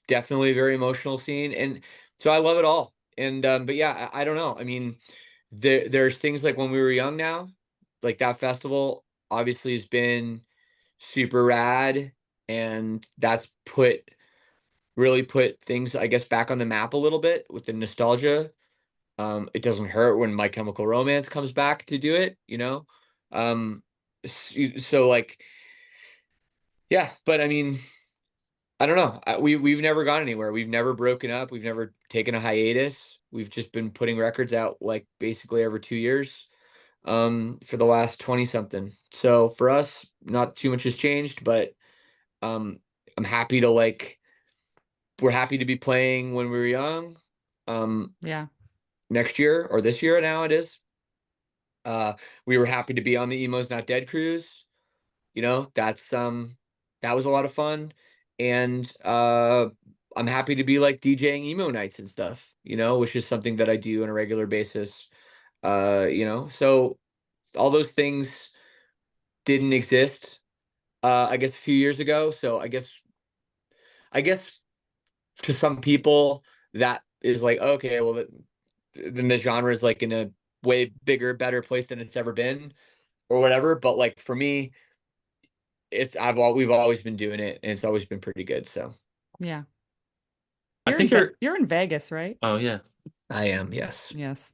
definitely very emotional scene. And so I love it all. And but yeah, I don't know. I mean, there's things like when we were young now, like that festival obviously has been super rad, and that's really put things, I guess, back on the map a little bit with the nostalgia. It doesn't hurt when My Chemical Romance comes back to do it, Um, so like, yeah, but I mean, I don't know. We've never gone anywhere. We've never broken up. We've never taken a hiatus. We've just been putting records out like basically every 2 years, for the last 20 something. So for us, not too much has changed, but um, I'm happy to like we're happy to be playing when we were young. Um, Yeah. Next year or this year now it is. Uh, we were happy to be on the Emo's Not Dead cruise. That was a lot of fun. And I'm happy to be like DJing emo nights and stuff, which is something that I do on a regular basis. So all those things didn't exist, I guess a few years ago. So I guess to some people that is like, okay, well, then the genre is like in a way bigger, better place than it's ever been, or whatever. But like for me, we've always been doing it, and it's always been pretty good. So Yeah. I think you're. You're in Vegas, right? Oh yeah. I am, yes, Yes.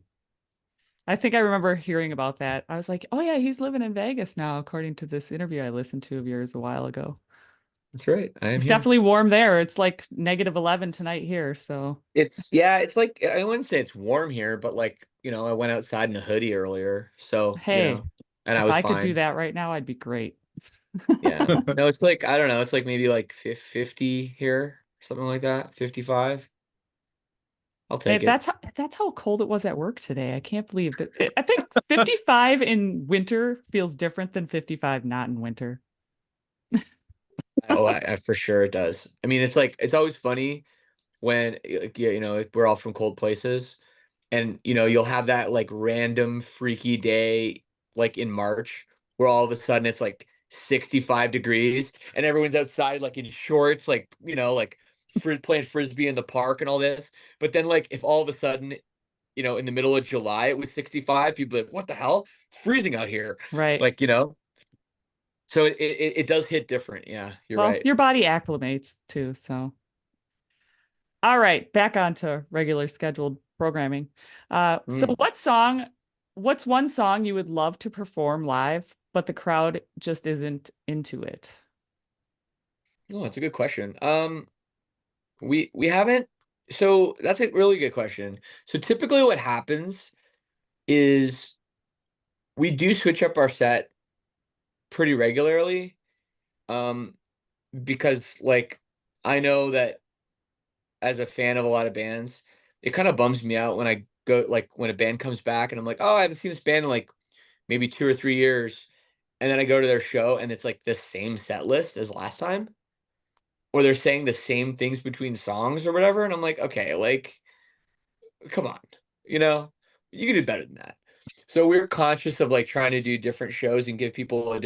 I think I remember hearing about that. I was like, oh yeah, he's living in Vegas now, according to this interview I listened to of yours a while ago. that's right. I am It's here. definitely warm there. It's like -11 tonight here, so It's like I wouldn't say it's warm here, but like I went outside in a hoodie earlier, so hey, and I if was I could do fine. that right now, I'd be great. Yeah. No, it's like I don't know. It's like maybe like 50 here, something like that. 55. I'll Hey, take it. that's how cold it was at work today. I can't believe that. I think 55 in winter feels different than 55 not in winter. Oh, for sure it does. I mean, it's like it's always funny when like, yeah, like, we're all from cold places, and you'll have that like random freaky day like in March where all of a sudden it's like 65 degrees and everyone's outside like in shorts, like like playing frisbee in the park and all this. But then like if all of a sudden in the middle of July it was 65, people are like, what the hell? It's freezing out here. Right. Like, so it does hit different. Yeah, you're Well, right. your body acclimates too, so. All right, back onto regular scheduled programming. So Mm. what's one song you would love to perform live, but the crowd just isn't into it? Oh, that's a good question. We haven't. So that's a really good question. So typically, what happens is we do switch up our set pretty regularly. Um, because like I know that as a fan of a lot of bands, it kind of bums me out when I go like when a band comes back and I'm like, oh, I haven't seen this band in like maybe 2 or 3 years, and then I go to their show and it's like the same set list as last time, or they're saying the same things between songs or whatever, and I'm like, okay, like come on, you know, you can do better than that. So we're conscious of like trying to do different shows and give people a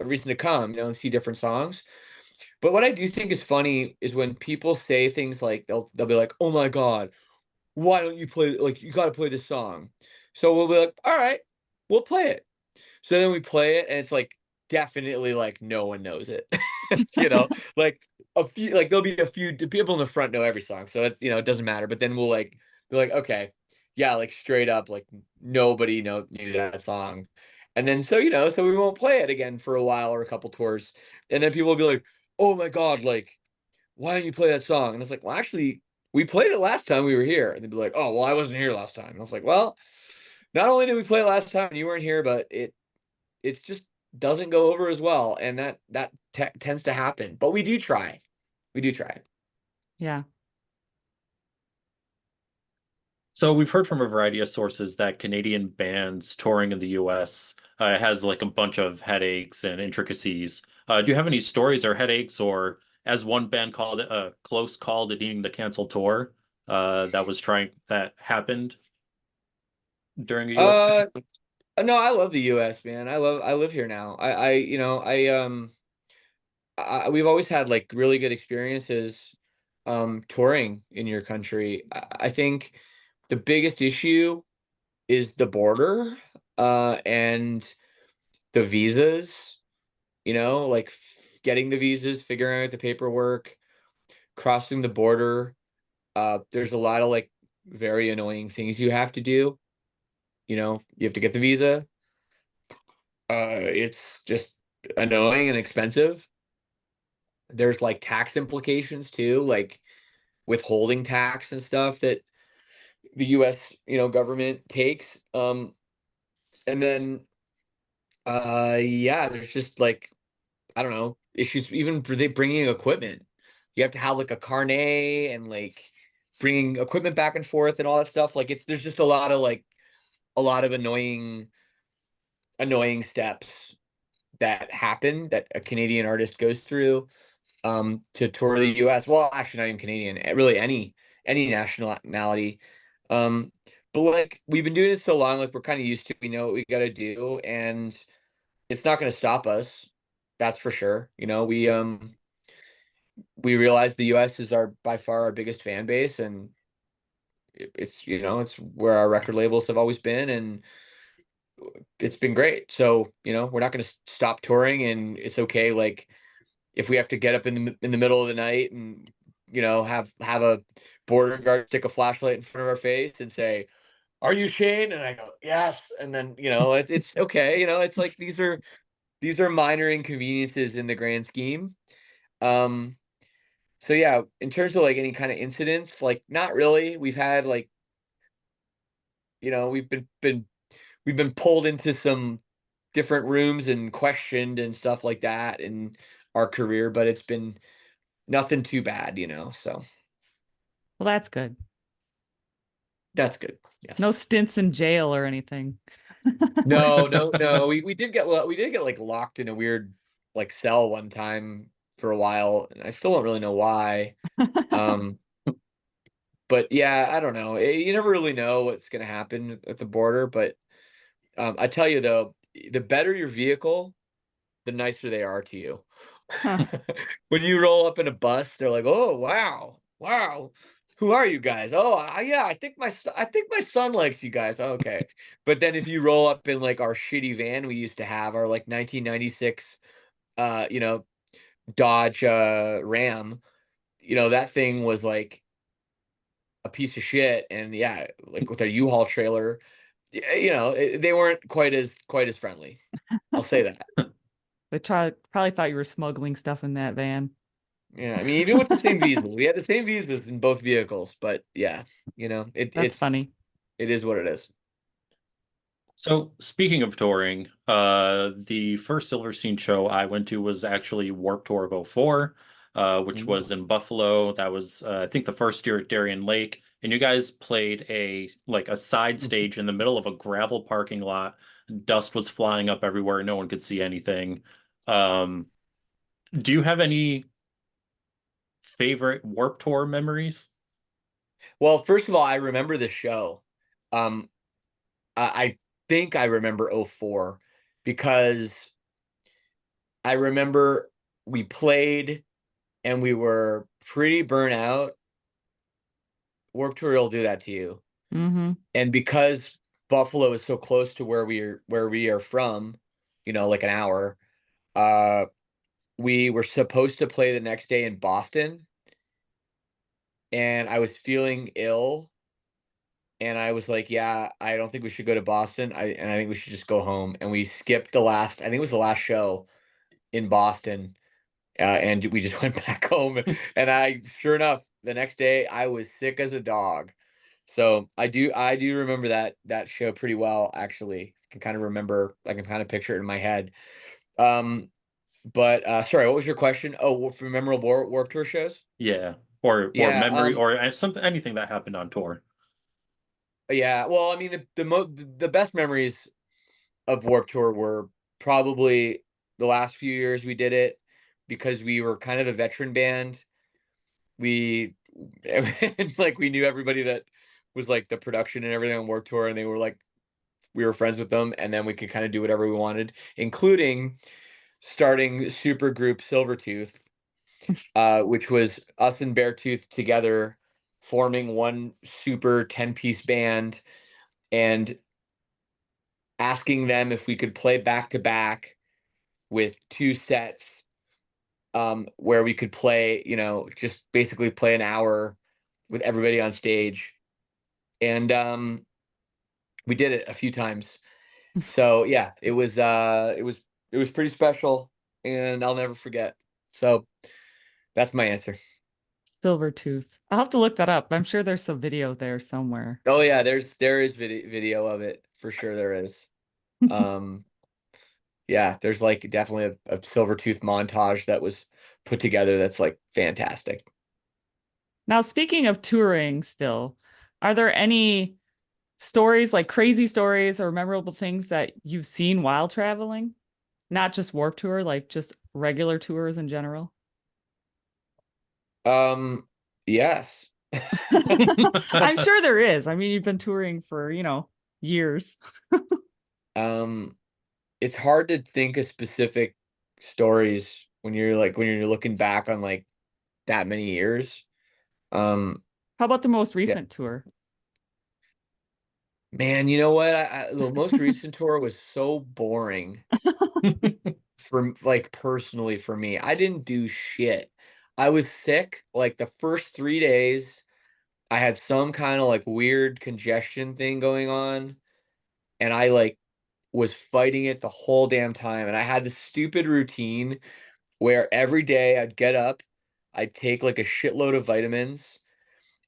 reason to come, and see different songs. But what I do think is funny is when people say things like they'll be like, "Oh my God, why don't you play like you got to play this song?" So we'll be like, "All right, we'll play it." So then we play it, and it's like definitely like no one knows it. Like a few, like there'll be a few the people in the front know every song, so it doesn't matter. But then we'll like be like, okay, yeah, like straight up, like nobody knew that song, and then so we won't play it again for a while or a couple tours, and then people will be like, oh my God, like why don't you play that song? And it's like, well, actually, we played it last time we were here. And they'd be like, oh, well, I wasn't here last time. And I was like, well, not only did we play it last time and you weren't here, but it's just doesn't go over as well, and that tends to happen. But we do try. We do try. Yeah. So we've heard from a variety of sources that Canadian bands touring in the US has like a bunch of headaches and intricacies. Do you have any stories or headaches, or as one band called it, a close call to needing to cancel tour that happened during a US tour? Uh, no, I love the U.S., man. I live here now. We've always had like really good experiences, touring in your country. I think the biggest issue is the border, and the visas. Like getting the visas, figuring out the paperwork, crossing the border. There's a lot of like very annoying things you have to do. You have to get the visa. It's just annoying and expensive. There's like tax implications too, like withholding tax and stuff that the US, government takes. And then yeah, there's just like I don't know, issues even for they bringing equipment. You have to have like a carnet and like bringing equipment back and forth and all that stuff. Like there's just a lot of annoying steps that happen that a Canadian artist goes through to tour the US. Well, actually not even Canadian, really any nationality. Um but like we've been doing it so long, like we're kind of used to. We know what we got to do, and it's not going to stop us. That's for sure. We realize the U.S. is our by far our biggest fan base, and it's it's where our record labels have always been, and it's been great. So we're not going to stop touring, and it's okay. Like if we have to get up in the middle of the night and have a border guard stick a flashlight in front of our face and say, "Are you Shane?" And I go, "Yes." And then it's okay. It's like these are minor inconveniences in the grand scheme. Um, so yeah, in terms of like any kind of incidents, like not really. We've had like we've been pulled into some different rooms and questioned and stuff like that in our career, but it's been nothing too bad. So Well, that's good. that's good. No Yes. stints in jail or anything. No, no, no. We did get like locked in a weird like cell one time for a while, and I still don't really know why. Um, but yeah, I don't know. You never really know what's gonna happen at the border, but I tell you though, the better your vehicle, the nicer they are to you. Huh. When you roll up in a bus, they're like, "Oh, wow. Wow. Who are you guys? Oh, yeah, I think my son likes you guys." "Oh, okay." But then if you roll up in like our shitty van we used to have, our like 1996 uh, you know, Dodge Ram, that thing was like a piece of shit, and yeah, like with a U-Haul trailer, they weren't quite as friendly. I'll say that. They probably thought you were smuggling stuff in that van. Yeah, I mean, even with the same visas, we had the same visas in both vehicles, but yeah, it That's it's funny. it is what it is. So speaking of touring, the first Silverstein show I went to was actually Warped Tour of '04, which was Mm. in Buffalo. That was, I think, the first year at Darien Lake, and you guys played a side stage in the middle of a gravel parking lot. Dust was flying up everywhere. No one could see anything. Um, do you have any favorite Warped Tour memories? Well, first of all, I remember the show. Um, I think I remember '04 because I remember we played and we were pretty burnt out. Warped Tour will do that to you, Mm-hmm. and because Buffalo is so close to where we are from, like an hour. Uh, we were supposed to play the next day in Boston, and I was feeling ill, and I was like, "Yeah, I don't think we should go to Boston. I think we should just go home." And we skipped I think it was the last show in Boston, and we just went back home. And sure enough, the next day I was sick as a dog. So I do remember that show pretty well, actually. I can kind of picture it in my head. Um, but sorry, what was your question? Oh, for memorable Warped Tour shows? Yeah, or Yeah, memory, or something, anything that happened on tour. yeah. Well, I mean, the best memories of Warped Tour were probably the last few years we did it because we were kind of the veteran band. We and, like we knew everybody that was like the production and everything on Warped Tour, and they were like we were friends with them, and then we could kind of do whatever we wanted, including starting super group Silvertooth, which was us and Beartooth together forming one super 10-piece band and asking them if we could play back to back with two sets, where we could play, just basically play an hour with everybody on stage. And we did it a few times. So yeah, it was pretty special, and I'll never forget. So that's my answer. Silvertooth. I'll have to look that up. I'm sure there's some video there somewhere. Oh yeah, there is video of it for sure. There is. Um, yeah, there's like definitely a Silvertooth montage that was put together that's like fantastic. Now, speaking of touring still, are there any stories, like crazy stories or memorable things that you've seen while traveling? Not just Warped Tour, like just regular tours in general? Um, yes. I'm sure there is. I mean, you've been touring for, years. Um, it's hard to think of specific stories when you're looking back on like that many years. Um, How about the most yeah, recent tour? man, you know what? The most recent tour was so boring for like personally for me. I didn't do shit. I was sick like the first 3 days. I had some kind of like weird congestion thing going on, and I like was fighting it the whole damn time. And I had this stupid routine where every day I'd get up, I'd take like a shitload of vitamins,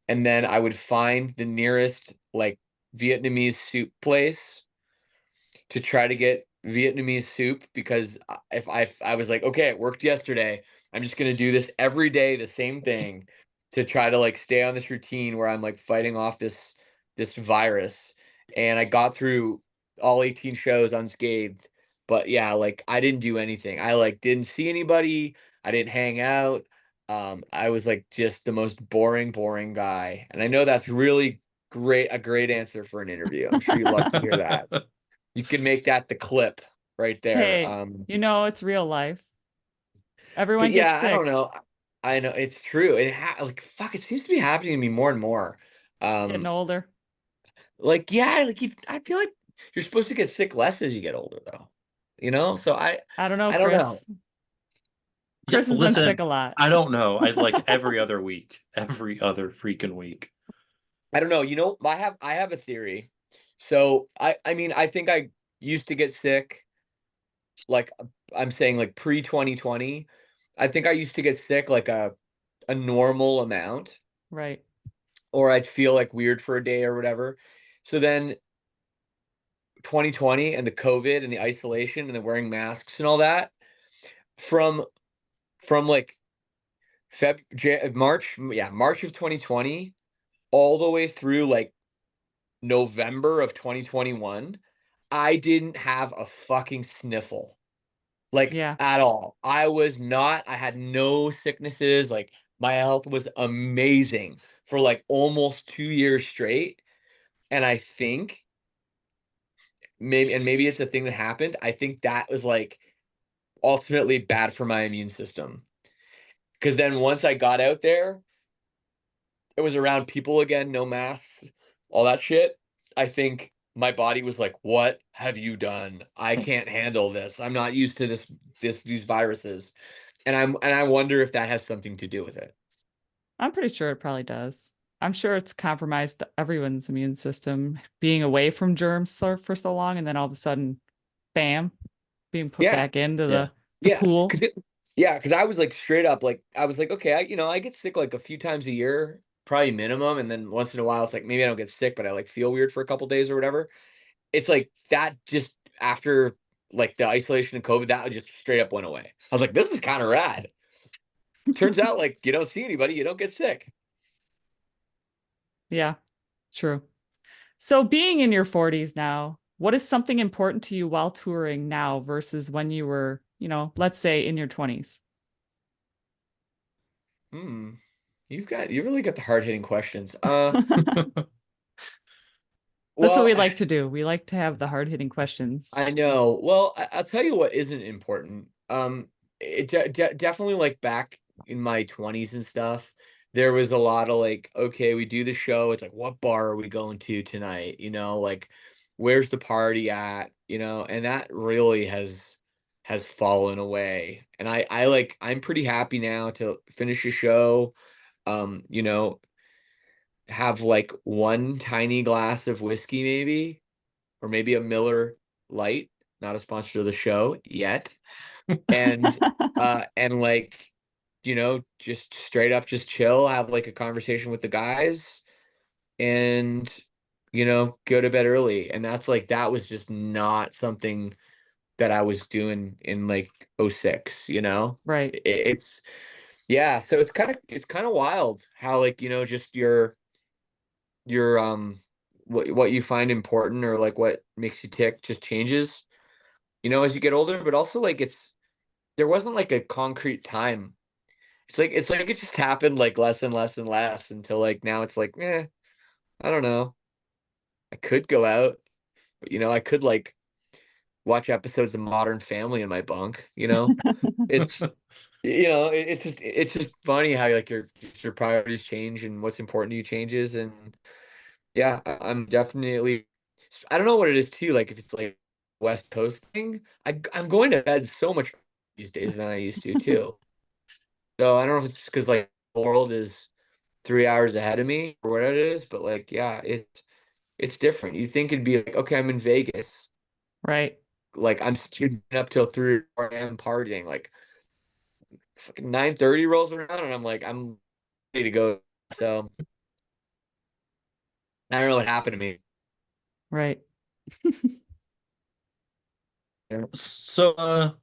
and then I would find the nearest like Vietnamese soup place to try to get Vietnamese soup because if I was like, okay, it worked yesterday, I'm just gonna do this every day, the same thing, to try to like stay on this routine where I'm like fighting off this virus. And I got through all 18 shows unscathed. But yeah, like I didn't do anything. I like didn't see anybody. I didn't hang out. I was like just the most boring guy. And I know that's really a great answer for an interview. I'm sure you'd love to hear that. You can make that the clip right there. Hey, it's real life. But Everyone gets yeah, I don't sick. know. I know it's true. Like fuck, it seems to be happening to me more and more. Getting Um, older. like yeah, I feel like you're supposed to get sick less as you get older, though. So I don't know, I don't know. Chris. Yeah, Chris has been sick listen, a lot. I don't know. I like every other week, every other freaking week. I don't know. I have a theory. So I mean I think I used to get sick like I'm saying like pre 2020. I think I used to get sick like a normal amount, Right. or I'd feel like weird for a day or whatever. So then 2020 and the COVID and the isolation and the wearing masks and all that from like March, yeah, March of 2020 all the way through like November of 2021, I didn't have a fucking sniffle. Like Yeah. at all. I had no sicknesses. Like my health was amazing for like almost 2 years straight. And I think maybe it's a thing that happened. I think that was like ultimately bad for my immune system. Because then once I got out there, it was around people again, no masks, all that shit. I think my body was like, "What have you done? I can't handle this. I'm not used to these viruses." And I wonder if that has something to do with it. I'm pretty sure it probably does. I'm sure it's compromised everyone's immune system being away from germs for so long and then all of a sudden, bam, being put Yeah. back into Yeah. the Yeah, pool. because I was like straight up like I was like, okay, I get sick like a few times a year, probably minimum, and then once in a while it's like maybe I don't get sick, but I like feel weird for a couple days or whatever. It's like that just after like the isolation and COVID, that just straight up went away. I was like, this is kind of rad. Turns out like you don't see anybody, you don't get sick. Yeah, true. So being in your 40s now, what is something important to you while touring now versus when you were, let's say in your 20s? Hmm. You really got the hard hitting questions. That's what Well, we like to do. We like to have the hard-hitting questions. I know. Well, I'll tell you what isn't important. Definitely like back in my 20s and stuff, there was a lot of like, okay, we do the show. It's like, what bar are we going to tonight? Like, where's the party at? And that really has fallen away. And I'm pretty happy now to finish a show. Um, you know, have like one tiny glass of whiskey maybe, or maybe a Miller Light, not a sponsor of the show yet. And like, just straight up just chill, have like a conversation with the guys and go to bed early. And that's like that was just not something that I was doing in like '06, Right. It's yeah, so it's kind of wild how like, just your what you find important or like what makes you tick just changes as you get older, but also like there wasn't like a concrete time. it's like it just happened like less and less and less until like now it's like, I don't know. I could go out, but I could like watch episodes of Modern Family in my bunk. It's it's just funny how like your priorities change and what's important to you changes. And yeah, I'm definitely, I don't know what it is too, like if it's like West Coast thing. I'm going to bed so much these days than I used to too. So I don't know if it's because like the world is 3 hours ahead of me or what it is, but like yeah, it's different. You think it'd be like, okay, I'm in Vegas, Right. like I'm staying up till 3 or 4 a.m. partying, like fucking 9:30 rolls around and I'm like, I'm ready to go. So I don't know what happened to me. Right. Yeah. So,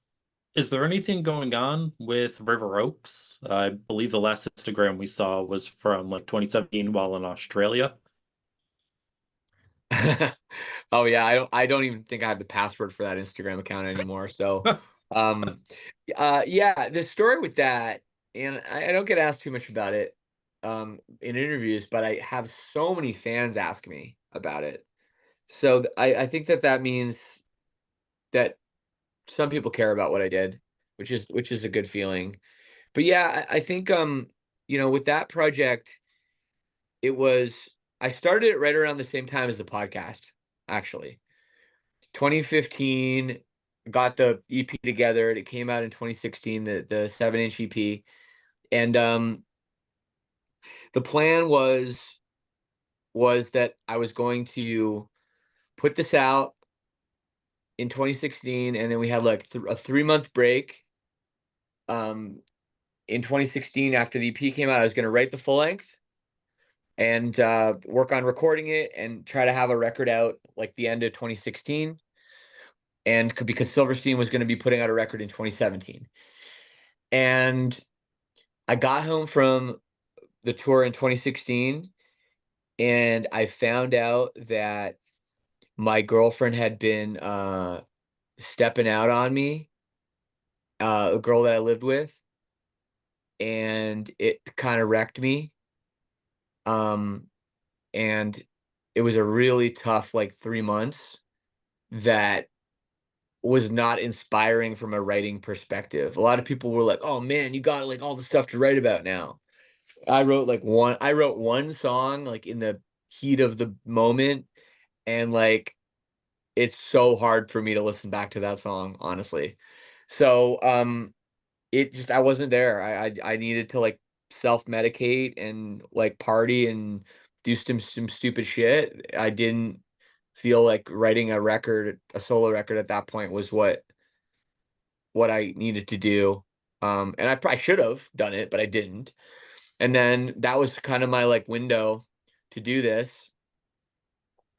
is there anything going on with River Oaks? I believe the last Instagram we saw was from like 2017 while in Australia. Oh yeah, I don't even think I have the password for that Instagram account anymore. So um yeah, the story with that, and I don't get asked too much about it in interviews, but I have so many fans ask me about it. So I think that means that some people care about what I did, which is a good feeling. But yeah, I think with that project, it was I started it right around the same time as the podcast, actually. 2015, got the EP together. It came out in 2016, the 7-inch EP. And the plan was that I was going to put this out in 2016, and then we had like a 3-month break. Um, in 2016, after the EP came out, I was going to write the full length and work on recording it and try to have a record out like the end of 2016. And because Silverstein was going to be putting out a record in 2017. And I got home from the tour in 2016 and I found out that my girlfriend had been stepping out on me, a girl that I lived with, and it kind of wrecked me. Um, and it was a really tough like 3 months that was not inspiring from a writing perspective. A lot of people were like, "Oh man, you got like all the stuff to write about now." I wrote one song like in the heat of the moment, and like it's so hard for me to listen back to that song, honestly. So it just I wasn't there. I needed to like self-medicate and like party and do some stupid shit. I didn't feel like writing a solo record at that point was what I needed to do. And I should have done it, but I didn't. And then that was kind of my like window to do this,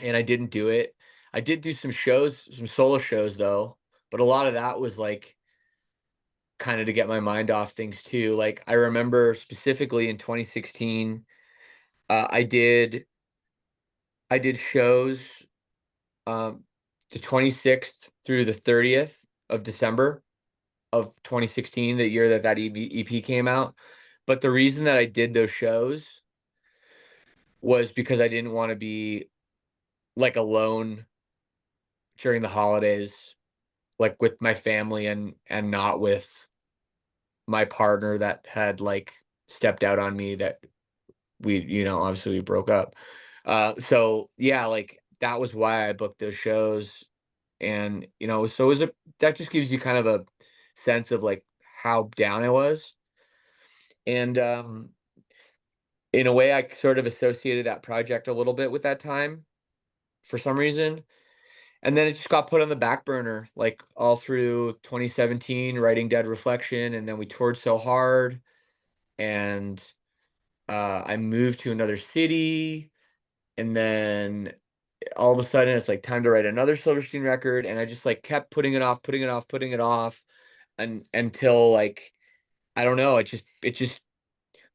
and I didn't do it. I did do some shows, some solo shows though, but a lot of that was like kind of to get my mind off things too. Like I remember specifically in 2016, I did shows um the 26th through the 30th of December of 2016, the year that EP came out. But the reason that I did those shows was because I didn't want to be like alone during the holidays, like with my family and not with my partner that had like stepped out on me, that obviously we broke up. So yeah, like that was why I booked those shows. And so it was that just gives you kind of a sense of like how down I was. And in a way I sort of associated that project a little bit with that time for some reason. And then it just got put on the back burner, like all through 2017, writing Dead Reflection, and then we toured so hard, and I moved to another city, and then all of a sudden it's like time to write another Silverstein record, and I just like kept putting it off, putting it off, putting it off, and until like I don't know, it just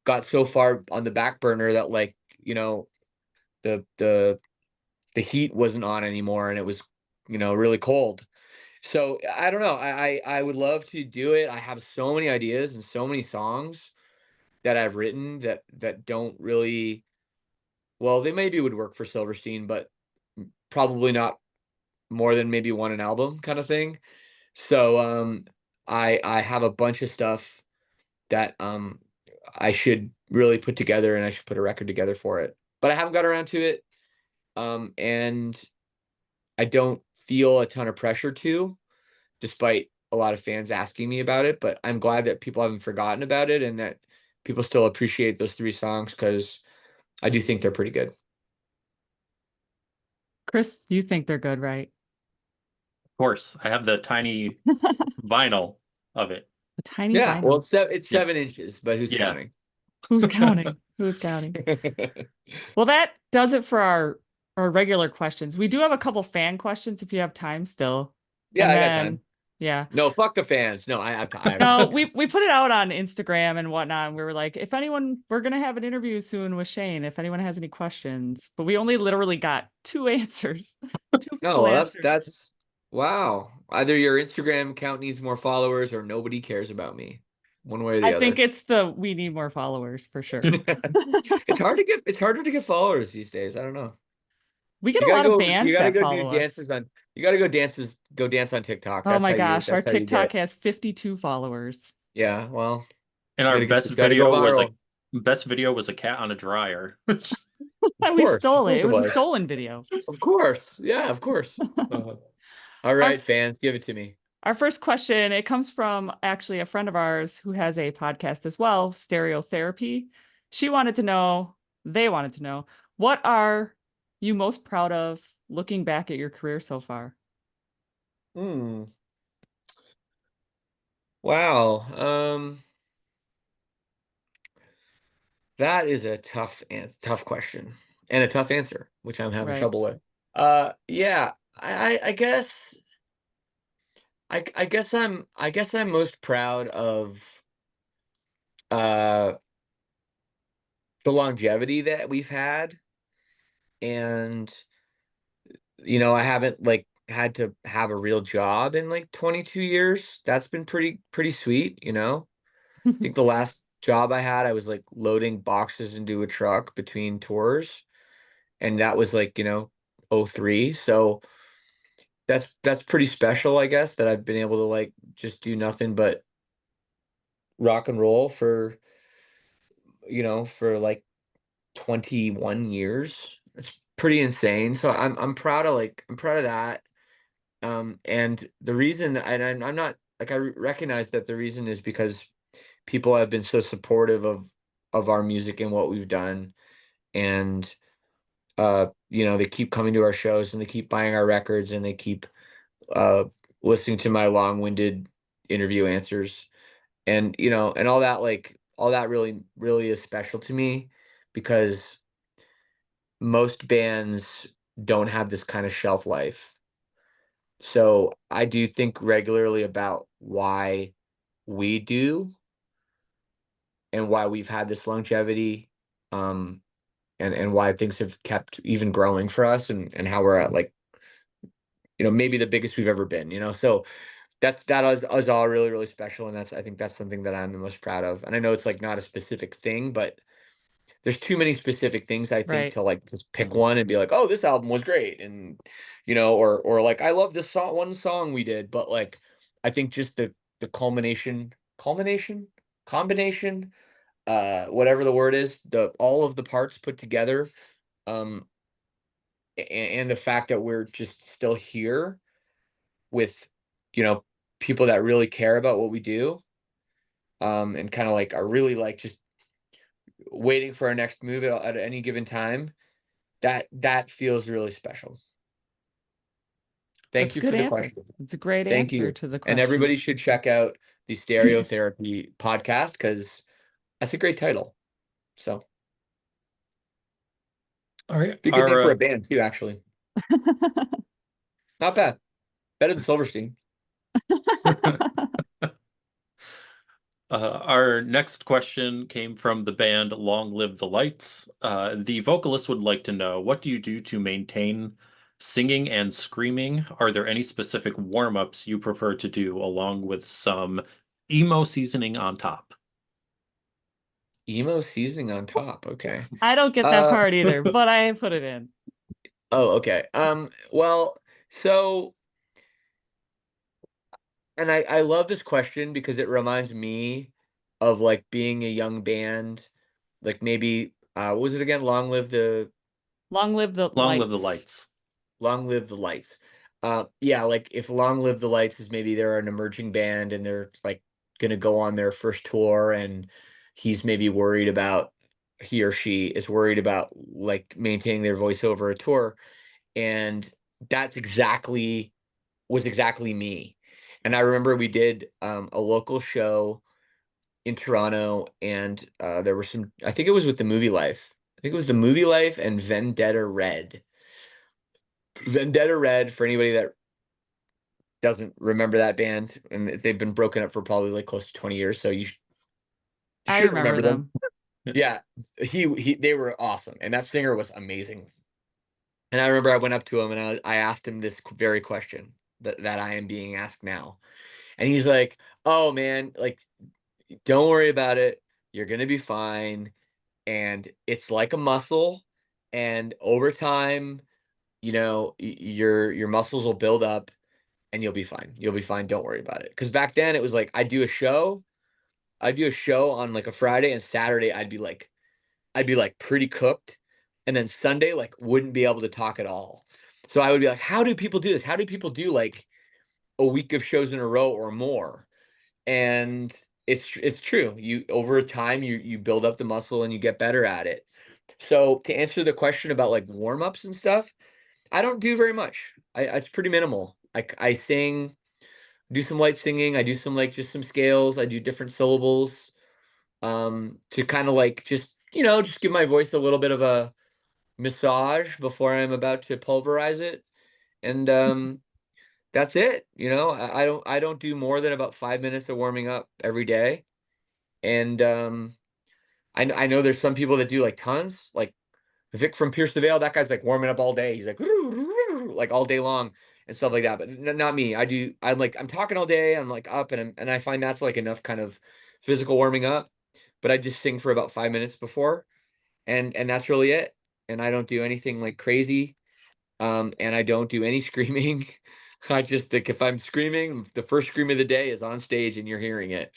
got so far on the back burner that like the the the heat wasn't on anymore, and it was really cold. So I don't know. I would love to do it. I have so many ideas and so many songs. that I've written that don't really, well, they maybe would work for Silverstein, but probably not more than maybe one an album kind of thing. So I have a bunch of stuff that I should really put together, and I should put a record together for it. But I haven't got around to it. And I don't feel a ton of pressure to, despite a lot of fans asking me about it. But I'm glad that people haven't forgotten about it and that people still appreciate those 3 songs, because I do think they're pretty good. Chris, you think they're good, right? Of course, I have the tiny vinyl of it. A tiny Yeah, well, vinyl. it's Yeah. 7 inches, but who's Yeah. counting? Who's counting? Who's counting? Well, that does it for our regular questions. We do have a couple fan questions if you have time still. Yeah, And I got then, time. yeah. No, fuck the fans. No, I have time. No, we put it out on Instagram and whatnot. And we were like, if anyone, we're gonna have an interview soon with Shane, if anyone has any questions. But we only literally got 2 answers. 2 No, people well, answered. that's wow. Either your Instagram account needs more followers or nobody cares about me. One way or I the think other. it's we need more followers for sure. It's harder to get followers these days. I don't know. We get a lot of You bands gotta that go do follow us. dances on go dance on TikTok. Oh my gosh, our That's how you get TikTok it. has 52 followers. Yeah, well, And our best gotta go video was viral. a cat on a dryer. We Of stole it. course It it was a was. stolen video. Of course. Yeah, of course. All Our right, fans, give it to me. our first question, it comes from actually a friend of ours who has a podcast as well, Stereotherapy. She wanted to know, they wanted to know, what are you most proud of looking back at your career so far? Hmm. Wow. That is a tough question and a tough answer, which I'm having Right. trouble with. Yeah, I guess I guess I'm most proud of uh the longevity that we've had, and I haven't like had to have a real job in like 22 years. That's been pretty sweet. I think the last job I had, I was like loading boxes into a truck between tours, and that was like, '03. So that's pretty special, I guess, that I've been able to like just do nothing but rock and roll for like 21 years. It's pretty insane. So I'm proud of that. And the reason, and I'm not like, recognize that the reason is because people have been so supportive of our music and what we've done. And they keep coming to our shows, and they keep buying our records, and they keep uh listening to my long-winded interview answers, and and all that, like all that really really is special to me, because most bands don't have this kind of shelf life. So I do think regularly about why we do, and why we've had this longevity, um and why things have kept even growing for us, and how we're at, like, maybe the biggest we've ever been. So that is all really really special, and I think that's something that I'm the most proud of. And I know it's like not a specific thing, but there's too many specific things, I think, Right. to like just pick Mhm. one and be like, oh, this album was great, and or like, I love this one song we did. But like, I think just the culmination combination, whatever the word is, the all of the parts put together, um and the fact that we're just still here with, you know people that really care about what we do, and kind of like are really like just waiting for our next move at any given time. That feels really special. Thank That's a you good for the answer. question. It's a great Thank answer you. to the And question. everybody should check out the Stereotherapy podcast, because that's a great title. So, All right. be a good name for a band too, actually. Not bad. Better than Silverstein. Our next question came from the band Long Live the Lights. The vocalist would like to know, what do you do to maintain singing and screaming? Are there any specific warm-ups you prefer to do along with some emo seasoning on top? Emo seasoning on top. Okay. I don't get that Uh, part either, but I put it in. oh, okay. Well, so, and I love this question because it reminds me of like being a young band, like maybe what was it again? Long live the Long live the lights. lights. Long Live the Lights. Yeah, like if Long Live the Lights is maybe they're an emerging band and they're like gonna go on their first tour and he's maybe worried about he or she is worried about like maintaining their voice over a tour. And that's exactly was exactly me. And I remember we did a local show in Toronto and there were some I think it was with the Movie Life. I think it was the Movie Life and Vendetta Red. Vendetta Red, for anybody that doesn't remember that band, and they've been broken up for probably like close to 20 years, so you I should remember remember them. them. Yeah. Yeah, they were awesome, and that singer was amazing. And I remember I went up to him and I asked him this very question that I am being asked now, and he's like, "Oh man, like don't worry about it. You're gonna be fine, and it's like a muscle, and over time, your muscles will build up." And you'll be fine. You'll be fine. Don't worry about it. Because back then it was like I'd do a show on like a Friday and Saturday I'd be like pretty cooked. And then Sunday like wouldn't be able to talk at all. So I would be like, how do people do this? How do people do like a week of shows in a row or more? And it's true. You over time you build up the muscle and you get better at it. So to answer the question about like warm-ups and stuff, I don't do very much. It's pretty minimal. I sing, do some light singing. I do some like just some scales. I do different syllables to kind of like just give my voice a little bit of a massage before I'm about to pulverize it. And that's it. I don't do more than about 5 minutes of warming up every day. And I know there's some people that do like tons, like Vic from Pierce the Veil. That guy's like warming up all day. He's like all day long and stuff like that. But not me. I'm talking all day. I'm like up and I find that's like enough kind of physical warming up. But I just sing for about 5 minutes before, and that's really it. And I don't do anything like crazy. And I don't do any screaming. I just think if I'm screaming, the first scream of the day is on stage and you're hearing it.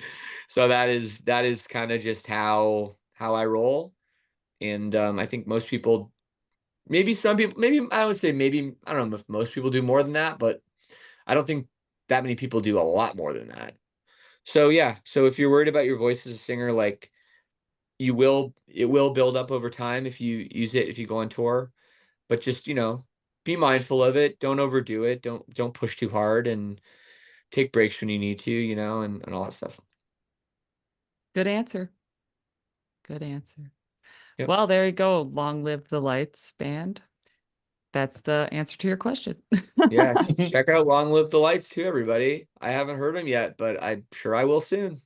So that is kind of just how I roll. And I think most people, maybe some people, maybe I would say maybe I don't know if most people do more than that, but I don't think that many people do a lot more than that. So yeah, so if you're worried about your voice as a singer, like it will build up over time if you use it if you go on tour, but just be mindful of it. Don't overdo it. Don't push too hard, and take breaks when you need to, and all that stuff. Good answer. Good answer. Yep. Well, there you go. Long live the lights band. That's the answer to your question. Yes. Check out Long Live the Lights too, everybody. I haven't heard them yet, but I'm sure I will soon.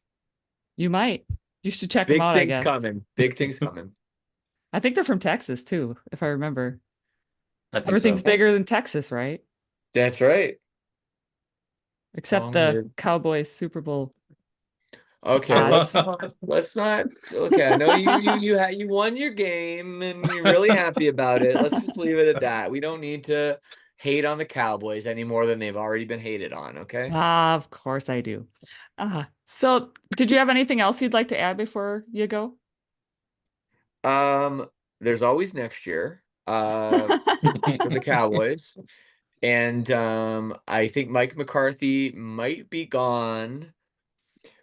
You might. You should check them Big out, I things guess. coming. Big things coming. I think they're from Texas too, if I remember. I think Everything's so. Yeah, bigger than Texas, right? that's right. Except Long the live. Cowboys Super Bowl Okay, odds. let's not. Okay, I know you won your game and you're really happy about it. Let's just leave it at that. We don't need to hate on the Cowboys any more than they've already been hated on, okay? Ah, of course I do. So did you have anything else you'd like to add before you go? Um, there's always next year for the Cowboys. And I think Mike McCarthy might be gone,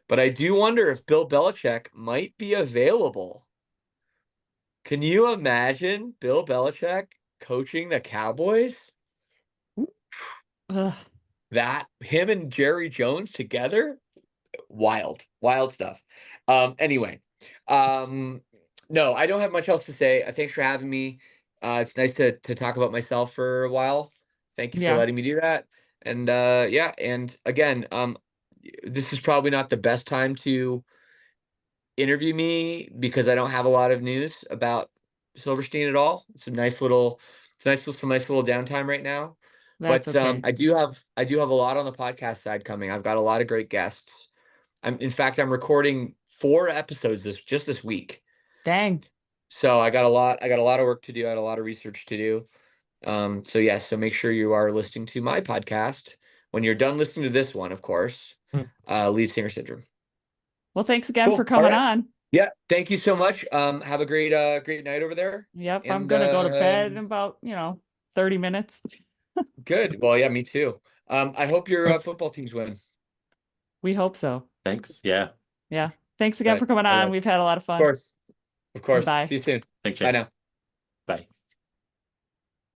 but I do wonder if Bill Belichick might be available. Can you imagine Bill Belichick coaching the Cowboys? Ugh, That him and Jerry Jones together? Wild, wild stuff. Anyway, um, no, I don't have much else to say. Thanks for having me. It's nice to talk about myself for a while. Thank you for yeah, letting me do that. And yeah, and again, this is probably not the best time to interview me because I don't have a lot of news about Silverstein at all. Some nice little downtime right now. that's But okay. I do have a lot on the podcast side coming. I've got a lot of great guests. In fact, I'm recording 4 episodes this week. Dang. So I got a lot of work to do. I had a lot of research to do. So yes, so make sure you are listening to my podcast when you're done listening to this one, of course. Lead Singer Syndrome. Well, thanks again for Cool. All coming right. on. Yeah, thank you so much. Have a great night over there. Yep, I'm And gonna go to bed in about 30 minutes. good. Well, yeah, me too. I hope your football teams win. We hope so. Thanks. Yeah. Yeah. Thanks again Okay. for coming All on. right. We've had a lot of Of fun. course. Of course. Bye. See you soon. Thanks, Bye Shane. now. Bye.